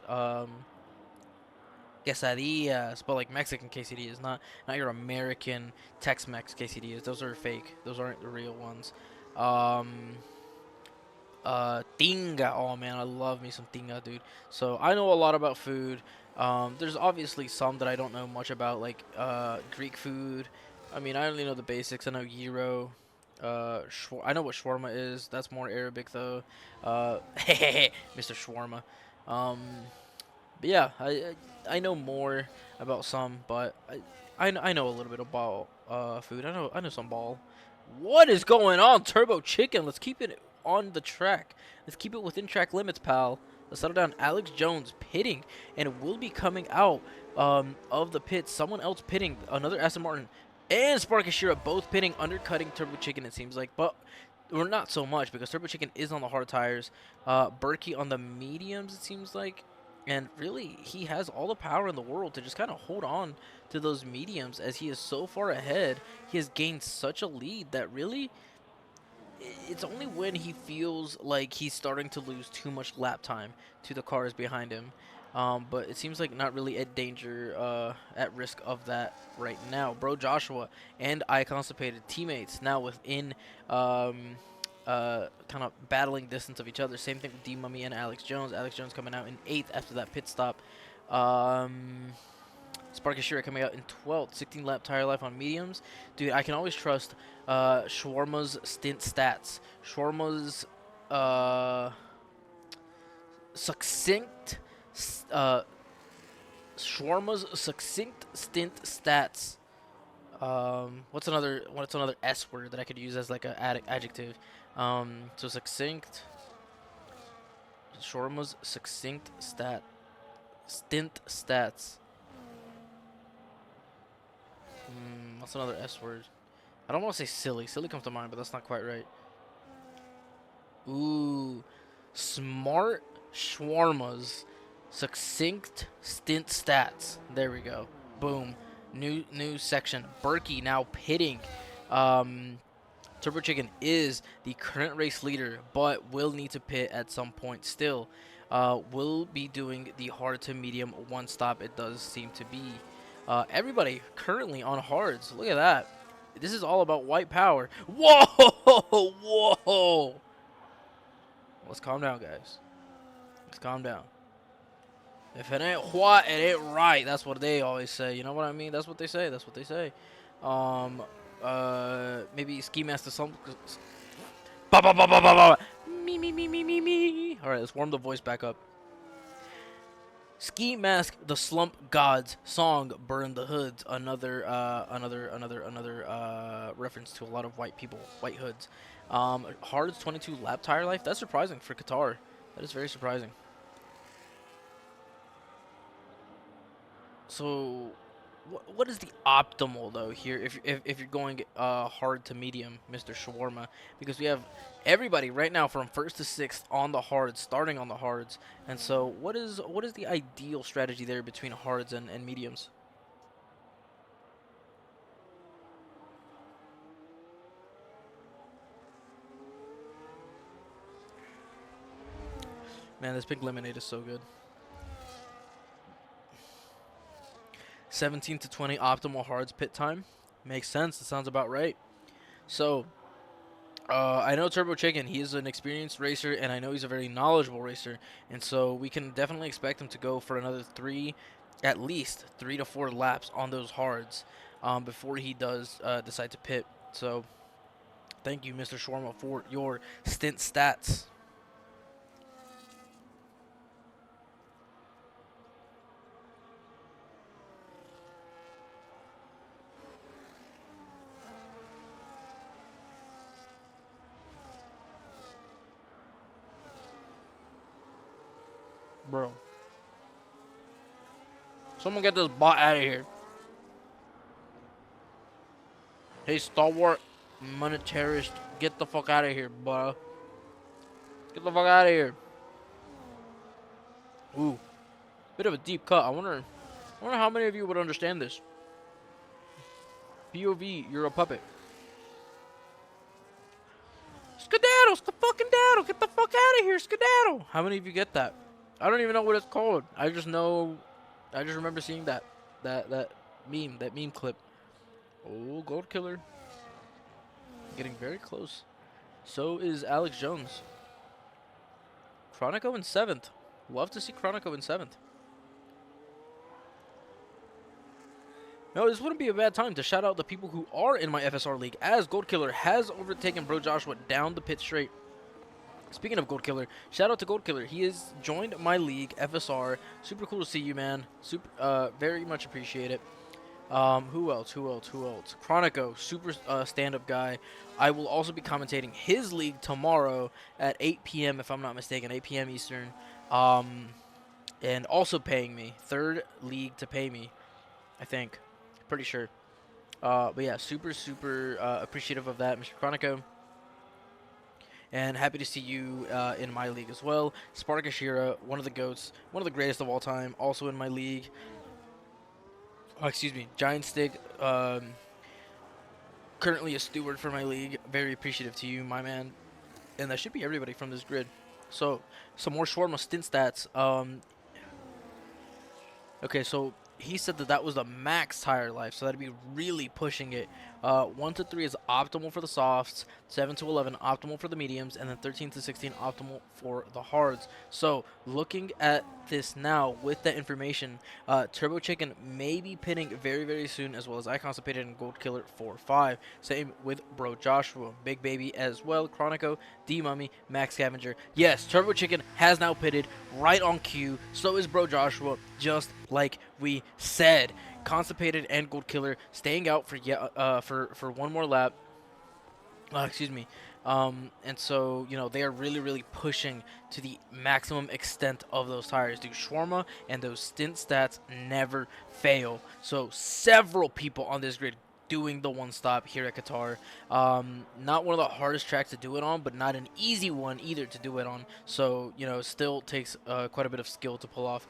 Speaker 1: Quesadillas, but like Mexican quesadillas, not your American Tex-Mex quesadillas. Those are fake. Those aren't the real ones. Um, Tinga. Oh man, I love me some tinga, dude. So I know a lot about food. There's obviously some that I don't know much about, like Greek food. I mean, I only know the basics. I know gyro. I know what shawarma is. That's more Arabic though. Mr. Shawarma. Um, but yeah, I know more about some, but I know a little bit about food. I know some ball. What is going on, Turbo Chicken? Let's keep it on the track. Let's keep it within track limits, pal. Let's settle down. Alex Jones pitting and will be coming out of the pit. Someone else pitting. Another Aston Martin and Sparkashira both pitting, undercutting Turbo Chicken. It seems like, but. Or not so much because Turbo Chicken is on the hard tires. Berkey on the mediums, it seems like. And really, he has all the power in the world to just kind of hold on to those mediums as he is so far ahead. He has gained such a lead that really, it's only when he feels like he's starting to lose too much lap time to the cars behind him. But it seems like not really at danger, at risk of that right now. Bro Joshua and I Constipated teammates now within kind of battling distance of each other. Same thing with D Mummy and Alex Jones. Alex Jones coming out in 8th after that pit stop. Sparkashira coming out in 12th. 16 lap tire life on mediums. Dude, I can always trust Shawarma's stint stats. Shawarma's succinct uh, succinct stint stats. What's another S word that I could use as like a adjective? So succinct. Shawarma's succinct stint stats. What's another S word? I don't want to say silly. Silly comes to mind, but that's not quite right. Ooh, smart shawarmas, succinct stint stats. There we go. Boom. New section. Berkey now pitting. Turbo Chicken is the current race leader, but will need to pit at some point still. Will be doing the hard to medium one stop, it does seem to be. Everybody currently on hards. Look at that. This is all about white power. Whoa! Whoa! Let's calm down, guys. Let's calm down. If it ain't white, it ain't right. That's what they always say. You know what I mean? That's what they say. That's what they say. Maybe Ski Master some. Ba ba ba ba ba ba. Me. All right, let's warm the voice back up. Ski Mask, the Slump Gods song, "Burn the Hoods." Another reference to a lot of white people, white hoods. Hard's 22 lap tire life. That's surprising for Qatar. That is very surprising. So, what is the optimal though here if you're going hard to medium, Mr. Shawarma? Because we have everybody right now from first to sixth on the hards, starting on the hards. And so what is the ideal strategy there between hards and mediums? Man, this pink lemonade is so good. 17 to 20 optimal hards pit time. Makes sense. That sounds about right. So, I know Turbo Chicken, he is an experienced racer, and I know he's a very knowledgeable racer. And so we can definitely expect him to go for another at least 3 to 4 laps on those hards before he does decide to pit. So, thank you, Mr. Shawarma, for your stint stats. Bro. Someone get this bot out of here. Hey, stalwart monetarist, get the fuck out of here, bro. Get the fuck out of here. Ooh, bit of a deep cut. I wonder how many of you would understand this. POV, you're a puppet. Skedaddle, fucking daddle, get the fuck out of here, skedaddle. How many of you get that? I don't even know what it's called. I just remember seeing that meme clip. Oh, Gold Killer. Getting very close. So is Alex Jones. Chronico in 7th. Love to see Chronico in 7th. No, this wouldn't be a bad time to shout out the people who are in my FSR league, as Gold Killer has overtaken Bro Joshua down the pit straight. Speaking of Gold Killer, shout out to Gold Killer. He has joined my league, FSR. Super cool to see you, man. Very much appreciate it. Who else? Chronico, super stand-up guy. I will also be commentating his league tomorrow at 8 p.m. if I'm not mistaken, 8 p.m. Eastern. And also paying me. Third league to pay me, I think. Pretty sure. But yeah, super appreciative of that, Mr. Chronico. And happy to see you in my league as well. Sparkashira, one of the GOATs, one of the greatest of all time, also in my league. Oh, excuse me, Giant Stick, currently a steward for my league. Very appreciative to you, my man. And that should be everybody from this grid. So, some more Shawarma stint stats. Okay, so he said that was the max tire life, so that'd be really pushing it. 1 to 3 is optimal for the softs, 7 to 11 optimal for the mediums, and then 13 to 16 optimal for the hards. So looking at this now with that information, Turbo Chicken may be pitting very soon, as well as I Constipated and Gold Killer 4-5. Same with Bro Joshua, Big Baby as well, Chronico, D Mummy, Max Scavenger. Yes, Turbo Chicken has now pitted right on cue. So is Bro Joshua, just like we said. Constipated and Gold Killer staying out for one more lap. Excuse me. And so, you know, they are really pushing to the maximum extent of those tires. Dude, Shawarma and those stint stats never fail. So several people on this grid doing the one stop here at Qatar. Not one of the hardest tracks to do it on, but not an easy one either to do it on. So, you know, it still takes quite a bit of skill to pull off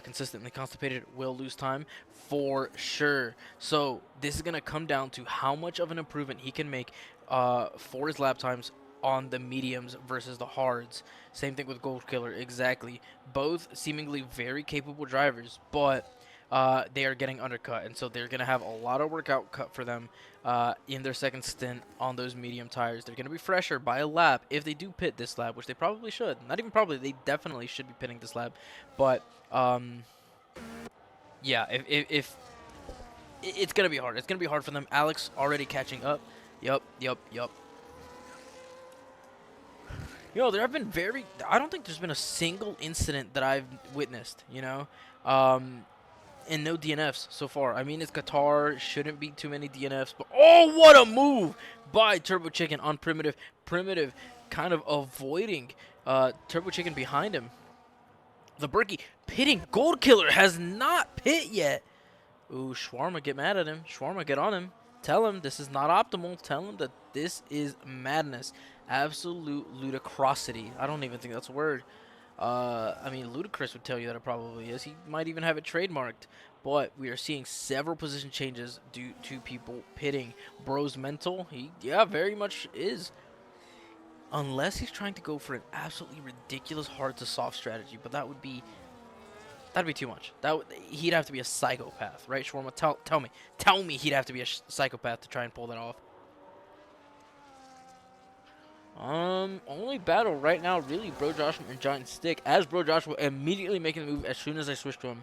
Speaker 1: consistently. Constipated will lose time for sure. So this is going to come down to how much of an improvement he can make for his lap times on the mediums versus the hards. Same thing with Gold Killer, exactly. Both seemingly very capable drivers, but they are getting undercut, and so they're going to have a lot of work out cut for them in their second stint on those medium tires. They're going to be fresher by a lap if they do pit this lap, which they probably should. Not even probably, they definitely should be pitting this lap. But yeah, if it's going to be hard. It's going to be hard for them. Alex already catching up. Yup. You know, there have been I don't think there's been a single incident that I've witnessed, you know, and no DNFs so far. I mean, it's Qatar, shouldn't be too many DNFs, but oh, what a move by Turbo Chicken on Primitive. Primitive kind of avoiding Turbo Chicken behind him. The Berkey pitting. Gold Killer has not pit yet. Ooh, Shawarma, get mad at him. Shawarma, get on him. Tell him this is not optimal. Tell him that this is madness. Absolute ludicrosity. I don't even think that's a word. I mean, Ludacris would tell you that it probably is. He might even have it trademarked. But we are seeing several position changes due to people pitting. Bro's mental, yeah, very much is. Unless he's trying to go for an absolutely ridiculous hard to soft strategy, but that'd be too much. He'd have to be a psychopath, right, Shawarma? Tell me he'd have to be a psychopath to try and pull that off. Only battle right now, really, Bro Joshua and Giant Stick. As Bro Joshua immediately making the move as soon as I switch to him.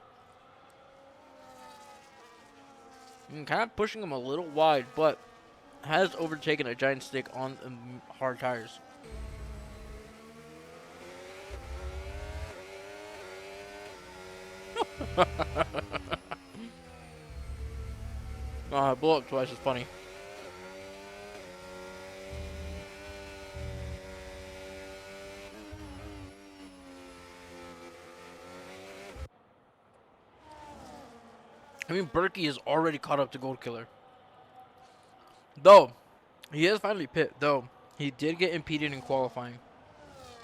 Speaker 1: Kind of pushing him a little wide, but has overtaken a Giant Stick on hard tires. Blow up twice is funny. I mean, Berkey is already caught up to Gold Killer. Though, he has finally pit, though. He did get impeded in qualifying.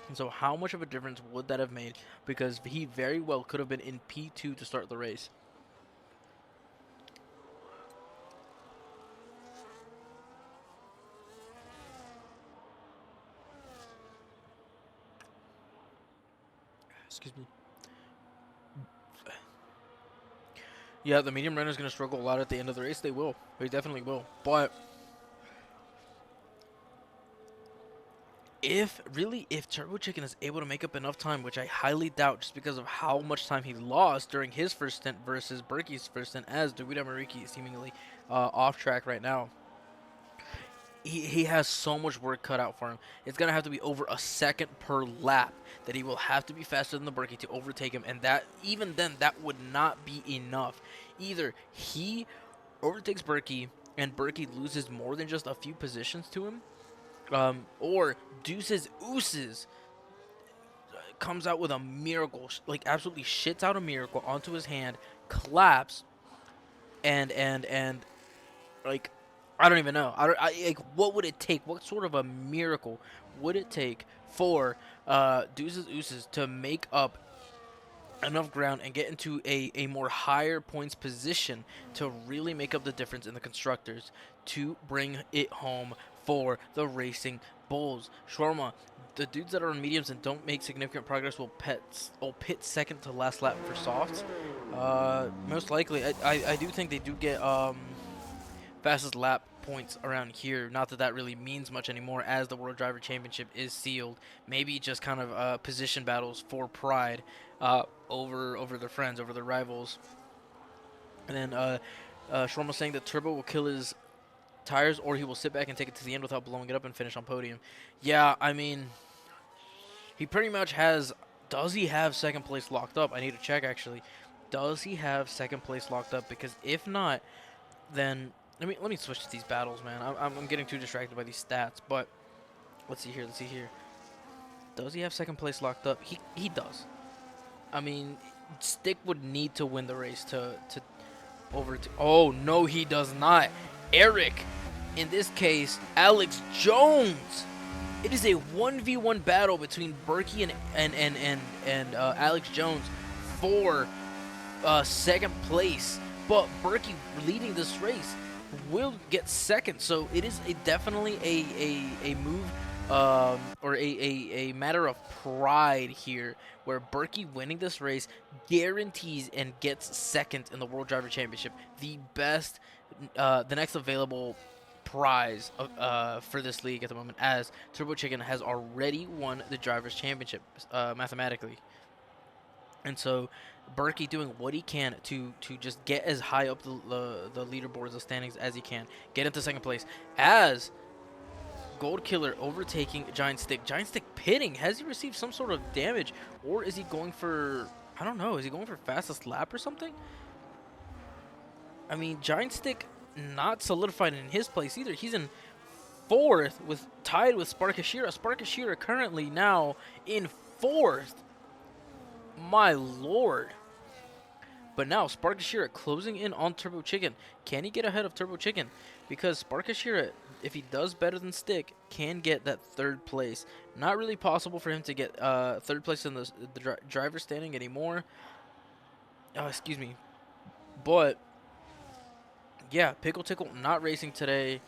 Speaker 1: And so how much of a difference would that have made? Because he very well could have been in P2 to start the race. Excuse me. Yeah, the medium runner is going to struggle a lot at the end of the race. They will. They definitely will. But if Turbo Chicken is able to make up enough time, which I highly doubt just because of how much time he lost during his first stint versus Berkey's first stint, as Dawida Mariki is seemingly off track right now. He has so much work cut out for him. It's going to have to be over a second per lap that he will have to be faster than the Berkey to overtake him. And that, even then, that would not be enough. Either he overtakes Berkey and Berkey loses more than just a few positions to him, or Deuces Ooses comes out with a miracle, like absolutely shits out a miracle onto his hand, claps, and like, I don't even know. Like, what would it take? What sort of a miracle would it take for Deuces Ooses to make up enough ground and get into a more higher points position to really make up the difference in the constructors to bring it home for the Racing Bulls? Shawarma, the dudes that are on mediums and don't make significant progress will pit second to last lap for softs. Most likely, I do think they do get fastest lap points around here. Not that that really means much anymore, as the World Driver Championship is sealed. Maybe just kind of position battles for pride over their friends, over their rivals. And then Shawarma saying that Turbo will kill his tires, or he will sit back and take it to the end without blowing it up and finish on podium. Yeah, I mean, he pretty much has. Does he have second place locked up? I need to check, actually. Does he have second place locked up? Because if not, then let me switch to these battles, man. I'm getting too distracted by these stats. But let's see here. Let's see here. Does he have second place locked up? He does. I mean, Stick would need to win the race to oh no, he does not. Eric, in this case, Alex Jones. It is a 1v1 battle between Berkey and Alex Jones for second place. But Berkey leading this race will get second, so it is definitely a move or a matter of pride here, where Berkey winning this race guarantees and gets second in the World Driver Championship, the best, the next available prize for this league at the moment, as Turbo Chicken has already won the Drivers' Championship mathematically. And so Berkey doing what he can to just get as high up the leaderboards, the standings, as he can. Get into second place. As Gold Killer overtaking Giant Stick. Giant Stick pitting. Has he received some sort of damage? Or is he going for, I don't know, is he going for fastest lap or something? I mean, Giant Stick not solidified in his place either. He's in fourth, tied with Sparkashira. Sparkashira currently now in fourth. My lord. But now Sparkashira closing in on Turbo Chicken. Can he get ahead of Turbo Chicken? Because Sparkashira, if he does better than Stick, can get that third place. Not really possible for him to get third place in the driver standing anymore. Excuse me. But yeah, Pickle Tickle not racing today.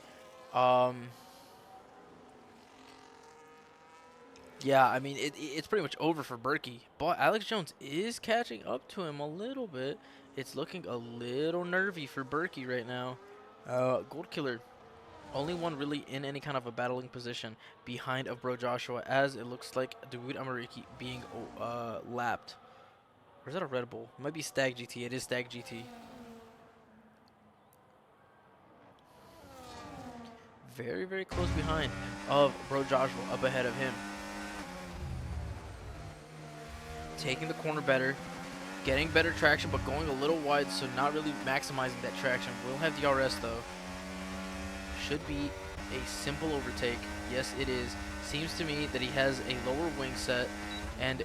Speaker 1: Yeah, I mean, it's pretty much over for Berkey. But Alex Jones is catching up to him a little bit. It's looking a little nervy for Berkey right now. Gold Killer, only one really in any kind of a battling position behind of Bro Joshua, as it looks like Dawood Amariki being lapped. Or is that a Red Bull? It might be Stag GT. It is Stag GT. Very, very close behind of Bro Joshua, up ahead of him. Taking the corner better, getting better traction, but going a little wide, so not really maximizing that traction. We'll have the RS though. Should be a simple overtake. Yes, it is. Seems to me that he has a lower wing set and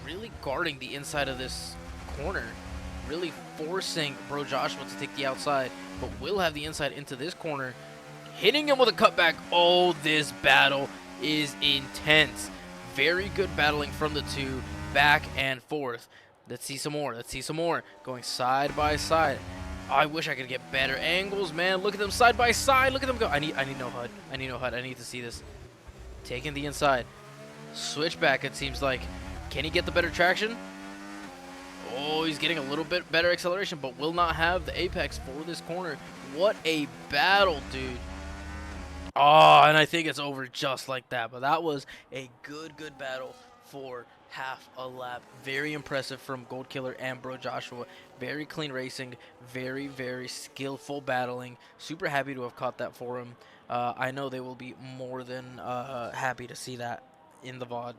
Speaker 1: really guarding the inside of this corner, really forcing Bro Joshua to take the outside, but will have the inside into this corner, hitting him with a cutback. Oh, this battle is intense. Very good battling from the two, back and forth. Let's see some more. Let's see some more. Going side by side. I wish I could get better angles, man. Look at them side by side. Look at them go. I need no HUD. I need no HUD. I need to see this. Taking the inside. Switchback, it seems like. Can he get the better traction? Oh, he's getting a little bit better acceleration, but will not have the apex for this corner. What a battle, dude. Oh, and I think it's over just like that. But that was a good battle for half a lap. Very impressive from Gold Killer and Bro Joshua. Very clean racing. Very, very skillful battling. Super happy to have caught that for him. I know they will be more than happy to see that in the VOD.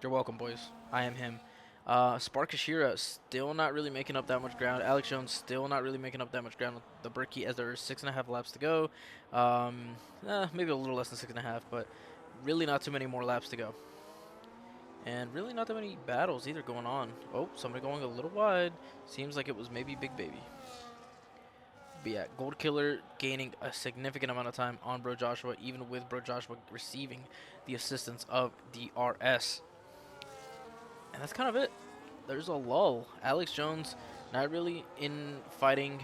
Speaker 1: You're welcome, boys. I am him. Sparkashira still not really making up that much ground. Alex Jones still not really making up that much ground with the Berkey, as there are 6.5 laps to go. Maybe a little less than 6.5, but really not too many more laps to go. And really not that many battles either going on. Oh, somebody going a little wide. Seems like it was maybe Big Baby. But yeah, Gold Killer gaining a significant amount of time on Bro Joshua, even with Bro Joshua receiving the assistance of DRS. And that's kind of it. There's a lull. Alex Jones not really in fighting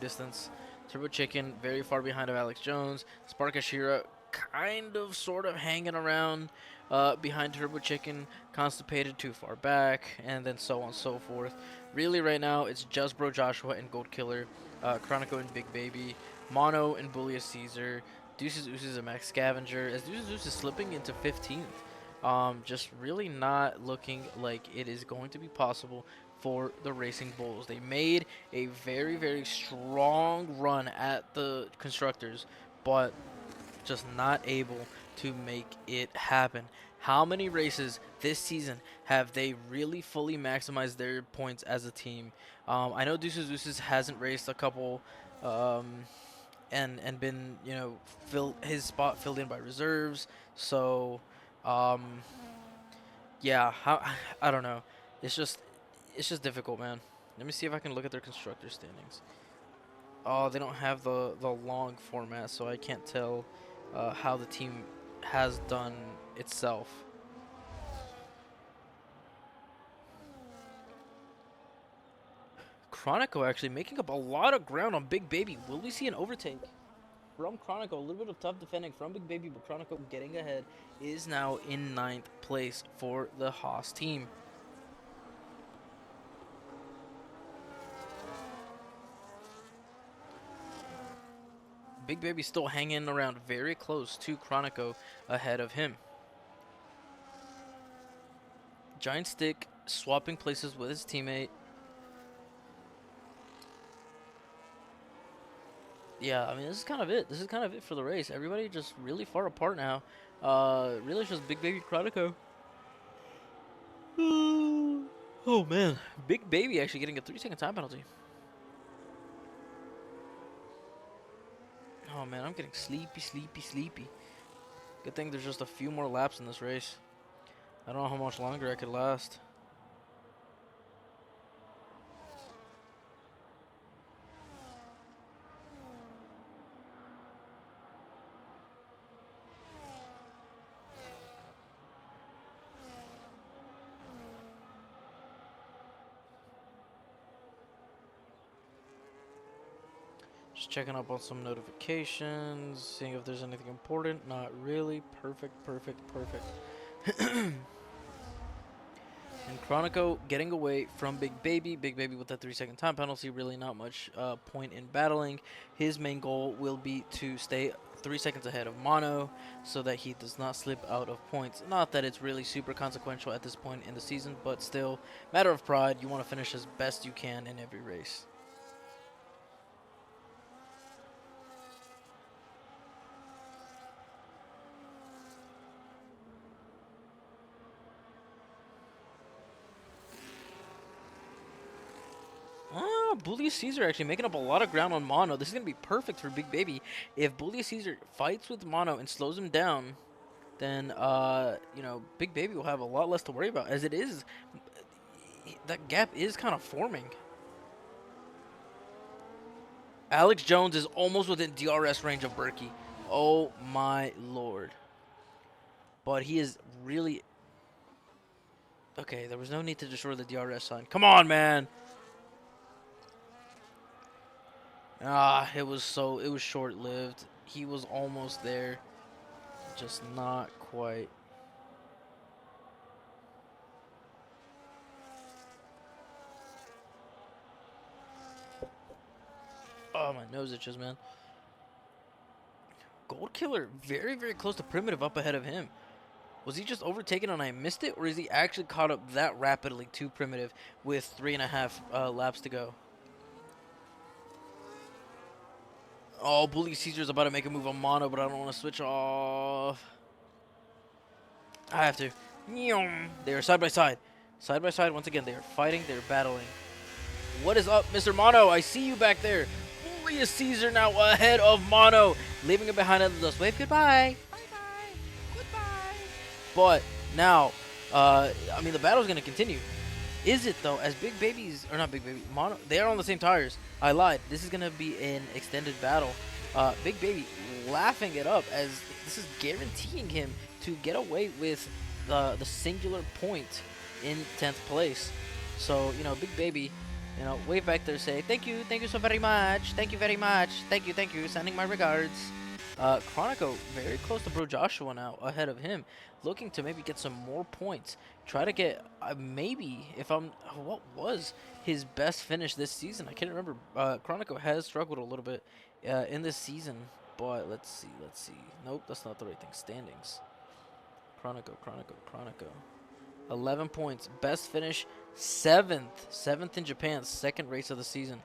Speaker 1: distance. Turbo Chicken very far behind of Alex Jones. Sparkashira kind of sort of hanging around behind Turbo Chicken. Constipated too far back, and then so on and so forth. Really right now it's just Bro Joshua and Gold Killer, Chronico and Big Baby, Mono and Bullius Caesar, Deuces Ooses and Max Scavenger, as Deuces Ooses is slipping into 15th. Just really not looking like it is going to be possible for the Racing Bulls. They made a very, very strong run at the Constructors, but just not able to make it happen. How many races this season have they really fully maximized their points as a team? I know Deuces Ooses hasn't raced a couple and been, you know, his spot filled in by reserves, so yeah, I don't know. It's just difficult, man. Let me see if I can look at their constructor standings. Oh, they don't have the long format, so I can't tell how the team has done itself. Chronico actually making up a lot of ground on Big Baby. Will we see an overtake from Chronico? A little bit of tough defending from Big Baby, but Chronico getting ahead is now in 9th place for the Haas team. Big Baby still hanging around very close to Chronico ahead of him. Giant Stick swapping places with his teammate. Yeah, I mean, this is kind of it. This is kind of it for the race. Everybody just really far apart now. Really it's just Big Baby Chronico. Oh, man. Big Baby actually getting a 3-second time penalty. Oh, man, I'm getting sleepy. Good thing there's just a few more laps in this race. I don't know how much longer I could last. Just checking up on some notifications, seeing if there's anything important. Not really. Perfect, perfect, perfect. And Chronico getting away from Big Baby. Big Baby with that 3-second time penalty. Really not much point in battling. His main goal will be to stay 3 seconds ahead of Mono so that he does not slip out of points. Not that it's really super consequential at this point in the season, but still, matter of pride. You want to finish as best you can in every race. Bully Caesar actually making up a lot of ground on Mono. This is going to be perfect for Big Baby. If Bully Caesar fights with Mono and slows him down, then, you know, Big Baby will have a lot less to worry about. As it is, that gap is kind of forming. Alex Jones is almost within DRS range of Berkey. Oh, my lord. But he is really... Okay, there was no need to destroy the DRS sign. Come on, man! It was short-lived. He was almost there, just not quite. Oh, my nose itches, man. Gold Killer very, very close to Primitive up ahead of him. Was he just overtaken and I missed it, or is he actually caught up that rapidly to Primitive with 3.5 laps to go? Oh, Bully Caesar's about to make a move on Mono, but I don't want to switch off. I have to. They are side by side. Side by side once again. They are fighting. They're battling. What is up, Mr. Mono? I see you back there. Bully Caesar now ahead of Mono. Leaving him behind under the dust. Wave goodbye. Bye-bye. Goodbye. But now, I mean, the battle's going to continue. Is it, though, as Big Baby's, or not Big Baby, Mono, they are on the same tires. I lied. This is going to be an extended battle. Big Baby laughing it up as this is guaranteeing him to get away with the singular point in 10th place. So, you know, Big Baby, you know, wave back there, say, thank you so very much, thank you very much, thank you, sending my regards. Chronico very close to Bro Joshua now, ahead of him, looking to maybe get some more points. Try to get, maybe, if I'm, what was his best finish this season? I can't remember. Chronico has struggled a little bit in this season, but let's see. Nope, that's not the right thing. Standings. Chronico. 11 points. Best finish, 7th. 7th in Japan, second race of the season.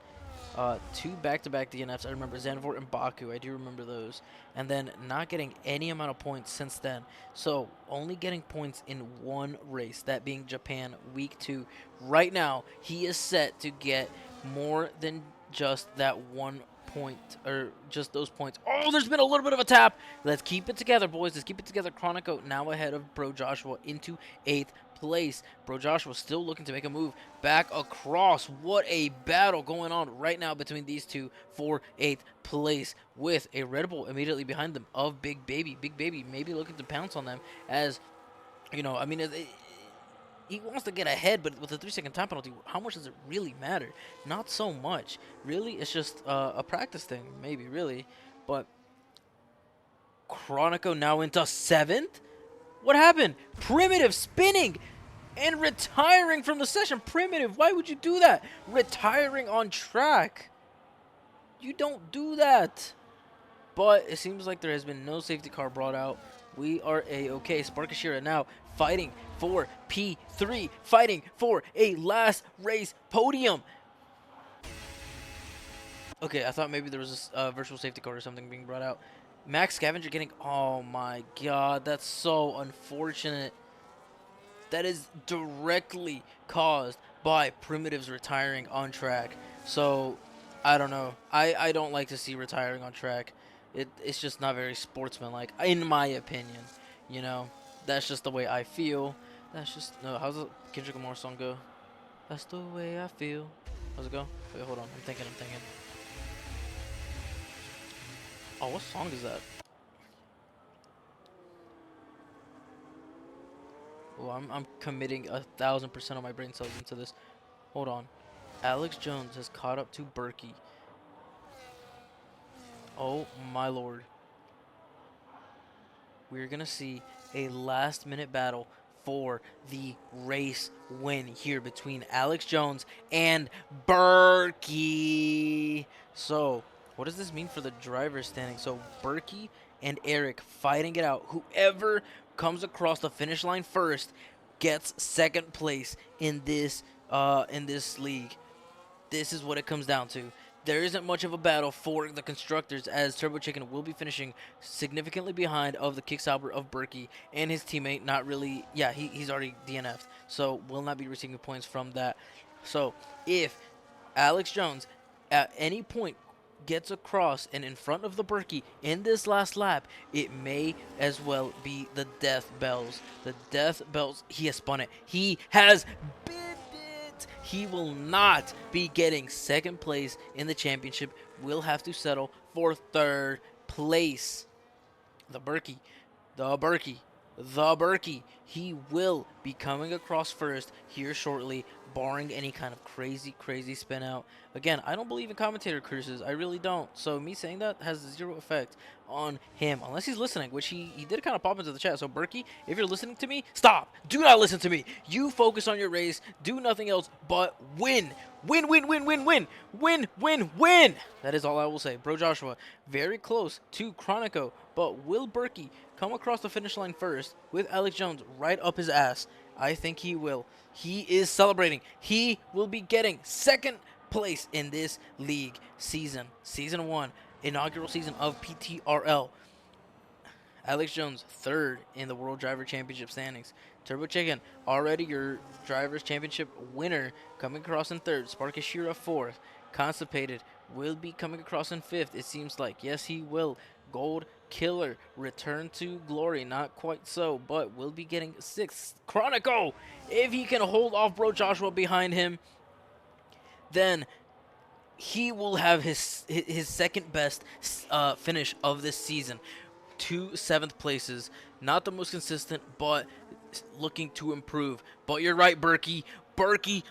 Speaker 1: 2 back-to-back DNFs. I remember Zandvoort and Baku. I do remember those. And then not getting any amount of points since then. So only getting points in 1 race, that being Japan week 2. Right now, he is set to get more than just that 1 point, or just those points. Oh, there's been a little bit of a tap. Let's keep it together, boys. Let's keep it together. Chronico now ahead of Bro Joshua into 8th place. Bro Joshua still looking to make a move back across. What a battle going on right now between these two for 8th place, with a Red Bull immediately behind them of Big Baby. Big Baby maybe looking to pounce on them, as, you know, I mean, he wants to get ahead, but with the 3-second time penalty, how much does it really matter? Not so much. Really, it's just a practice thing, maybe, really. But Chronico now into 7th? What happened? Primitive spinning and retiring from the session. Primitive, why would you do that? Retiring on track. You don't do that. But it seems like there has been no safety car brought out. We are A-okay. Sparkashira now fighting for P3. Fighting for a last race podium. Okay, I thought maybe there was a virtual safety car or something being brought out. Max Scavenger getting... Oh my god, that's so unfortunate. That is directly caused by Primitive's retiring on track. So, I don't know. I don't like to see retiring on track. It's just not very sportsmanlike, in my opinion. You know, that's just the way I feel. That's just... No, how's the Kendrick Lamar song go? That's the way I feel. How's it go? Wait, hold on. I'm thinking. Oh, what song is that? Oh, I'm committing 1,000% of my brain cells into this. Hold on. Alex Jones has caught up to Berkey. Oh my lord. We're going to see a last minute battle for the race win here between Alex Jones and Berkey. So, what does this mean for the driver's standing? So, Berkey and Eric fighting it out. Whoever comes across the finish line first gets second place in this league. This is what it comes down to. There isn't much of a battle for the constructors as Turbo Chicken will be finishing significantly behind of the kick Sauber of Berkey and his teammate. Not really, yeah, he's already DNF'd, so will not be receiving points from that. So if Alex Jones at any point gets across and in front of the Berkey in this last lap, it may as well be the death bells. The death bells. He has spun it. He has bid it. He will not be getting second place in the championship. Will have to settle for third place. The Berkey, the Berkey. He will be coming across first here shortly, barring any kind of crazy spin out. Again, I don't believe in commentator curses. I really don't. So me saying that has zero effect on him, unless he's listening, which he did kind of pop into the chat. So Berkey, if you're listening to me, stop. Do not listen to me. You focus on your race. Do nothing else but win. Win, win, win, win, win, win, win, win. That is all I will say. Bro Joshua, very close to Chronico, but will Berkey come across the finish line first with Alex Jones right up his ass? I think he will. He is celebrating. He will be getting second place in this league season. Season 1, inaugural season of PTRL. Alex Jones, third in the World Driver Championship standings. Turbo Chicken, already your Drivers Championship winner, coming across in third. Sparkashira, fourth. Constipated will be coming across in fifth, it seems like. Yes, he will. Gold Killer, return to glory. Not quite so, but will be getting sixth. Chronico, if he can hold off Bro Joshua behind him, then he will have his second best finish of this season. 2 7th places. Not the most consistent, but looking to improve. But you're right, Berkey. Berkey,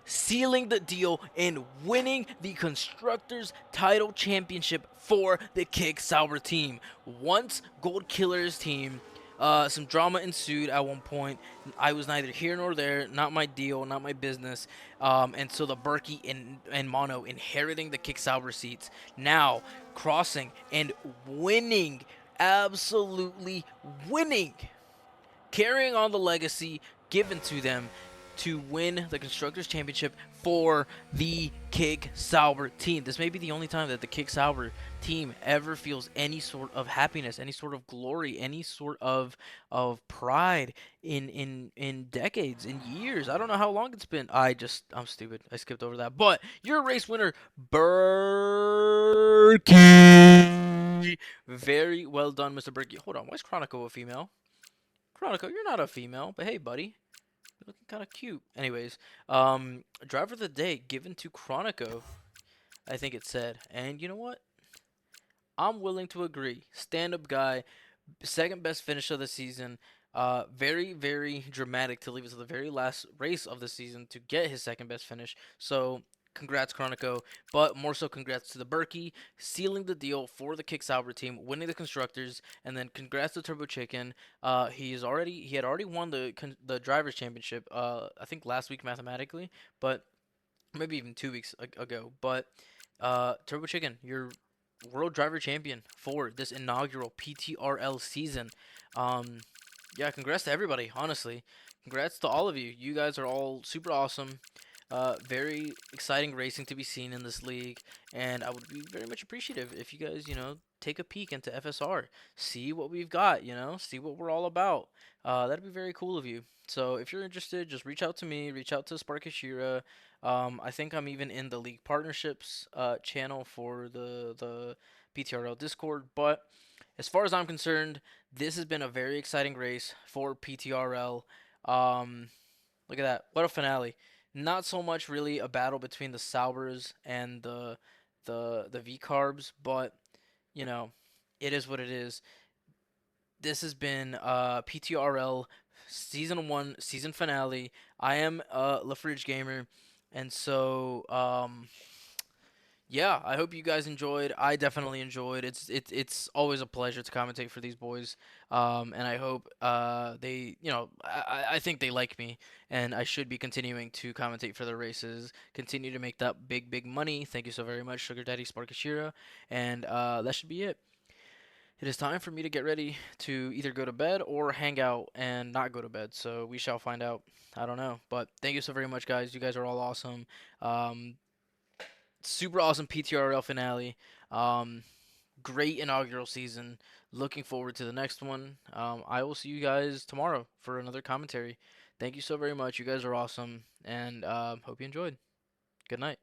Speaker 1: sealing the deal and winning the Constructors Title Championship for the Kick Sauber team. Once Gold Killer's team, some drama ensued at one point. I was neither here nor there, not my deal, not my business. And so the Berkey and Mono inheriting the Kick Sauber seats, now crossing and winning, absolutely winning, carrying on the legacy given to them to win the Constructors Championship for the Kick Sauber team. This may be the only time that the Kick Sauber team ever feels any sort of happiness, any sort of glory, any sort of pride in decades, in years. I don't know how long it's been. I'm stupid. I skipped over that. But your race winner, Berkey. Very well done, Mr. Berkey. Hold on, why is Chronico a female? Chronico, you're not a female, but hey, buddy, you're looking kind of cute. Anyways, driver of the day given to Chronico, I think it said. And you know what? I'm willing to agree. Stand-up guy, second best finish of the season. Very dramatic to leave us to the very last race of the season to get his second best finish. So congrats, Chronico, but more so congrats to the Berkey, sealing the deal for the Kick Sauber team, winning the constructors, and then congrats to Turbo Chicken. He had already won the drivers championship. I think last week mathematically, but maybe even 2 weeks ago. But Turbo Chicken, you're world driver champion for this inaugural PTRL season. Um, yeah, congrats to everybody, honestly. Congrats to all of you. You guys are all super awesome. Very exciting racing to be seen in this league, and I would be very much appreciative if you guys, take a peek into FSR, see what we've got, see what we're all about. That'd be very cool of you. So if you're interested, just reach out to me, reach out to Sparkashira. I think I'm even in the league partnerships channel for the PTRL Discord, but as far as I'm concerned, this has been a very exciting race for PTRL. Look at that. What a finale. Not so much really a battle between the Saubers and the V carbs, but you know, it is what it is. This has been PTRL season 1 season finale. I am LaFridge Gamer, and so Yeah, I hope you guys enjoyed. I definitely enjoyed. It's always a pleasure to commentate for these boys. And I hope they, I think they like me, and I should be continuing to commentate for their races, continue to make that big money. Thank you so very much, Sugar Daddy Sparkashira, and that should be it. It is time for me to get ready to either go to bed or hang out and not go to bed. So we shall find out. I don't know, but thank you so very much, guys. You guys are all awesome. Um, Super awesome PTRL finale. Um, Great inaugural season. Looking forward to the next one. I will see you guys tomorrow for another commentary. Thank you so very much. You guys are awesome, and hope you enjoyed. Good night.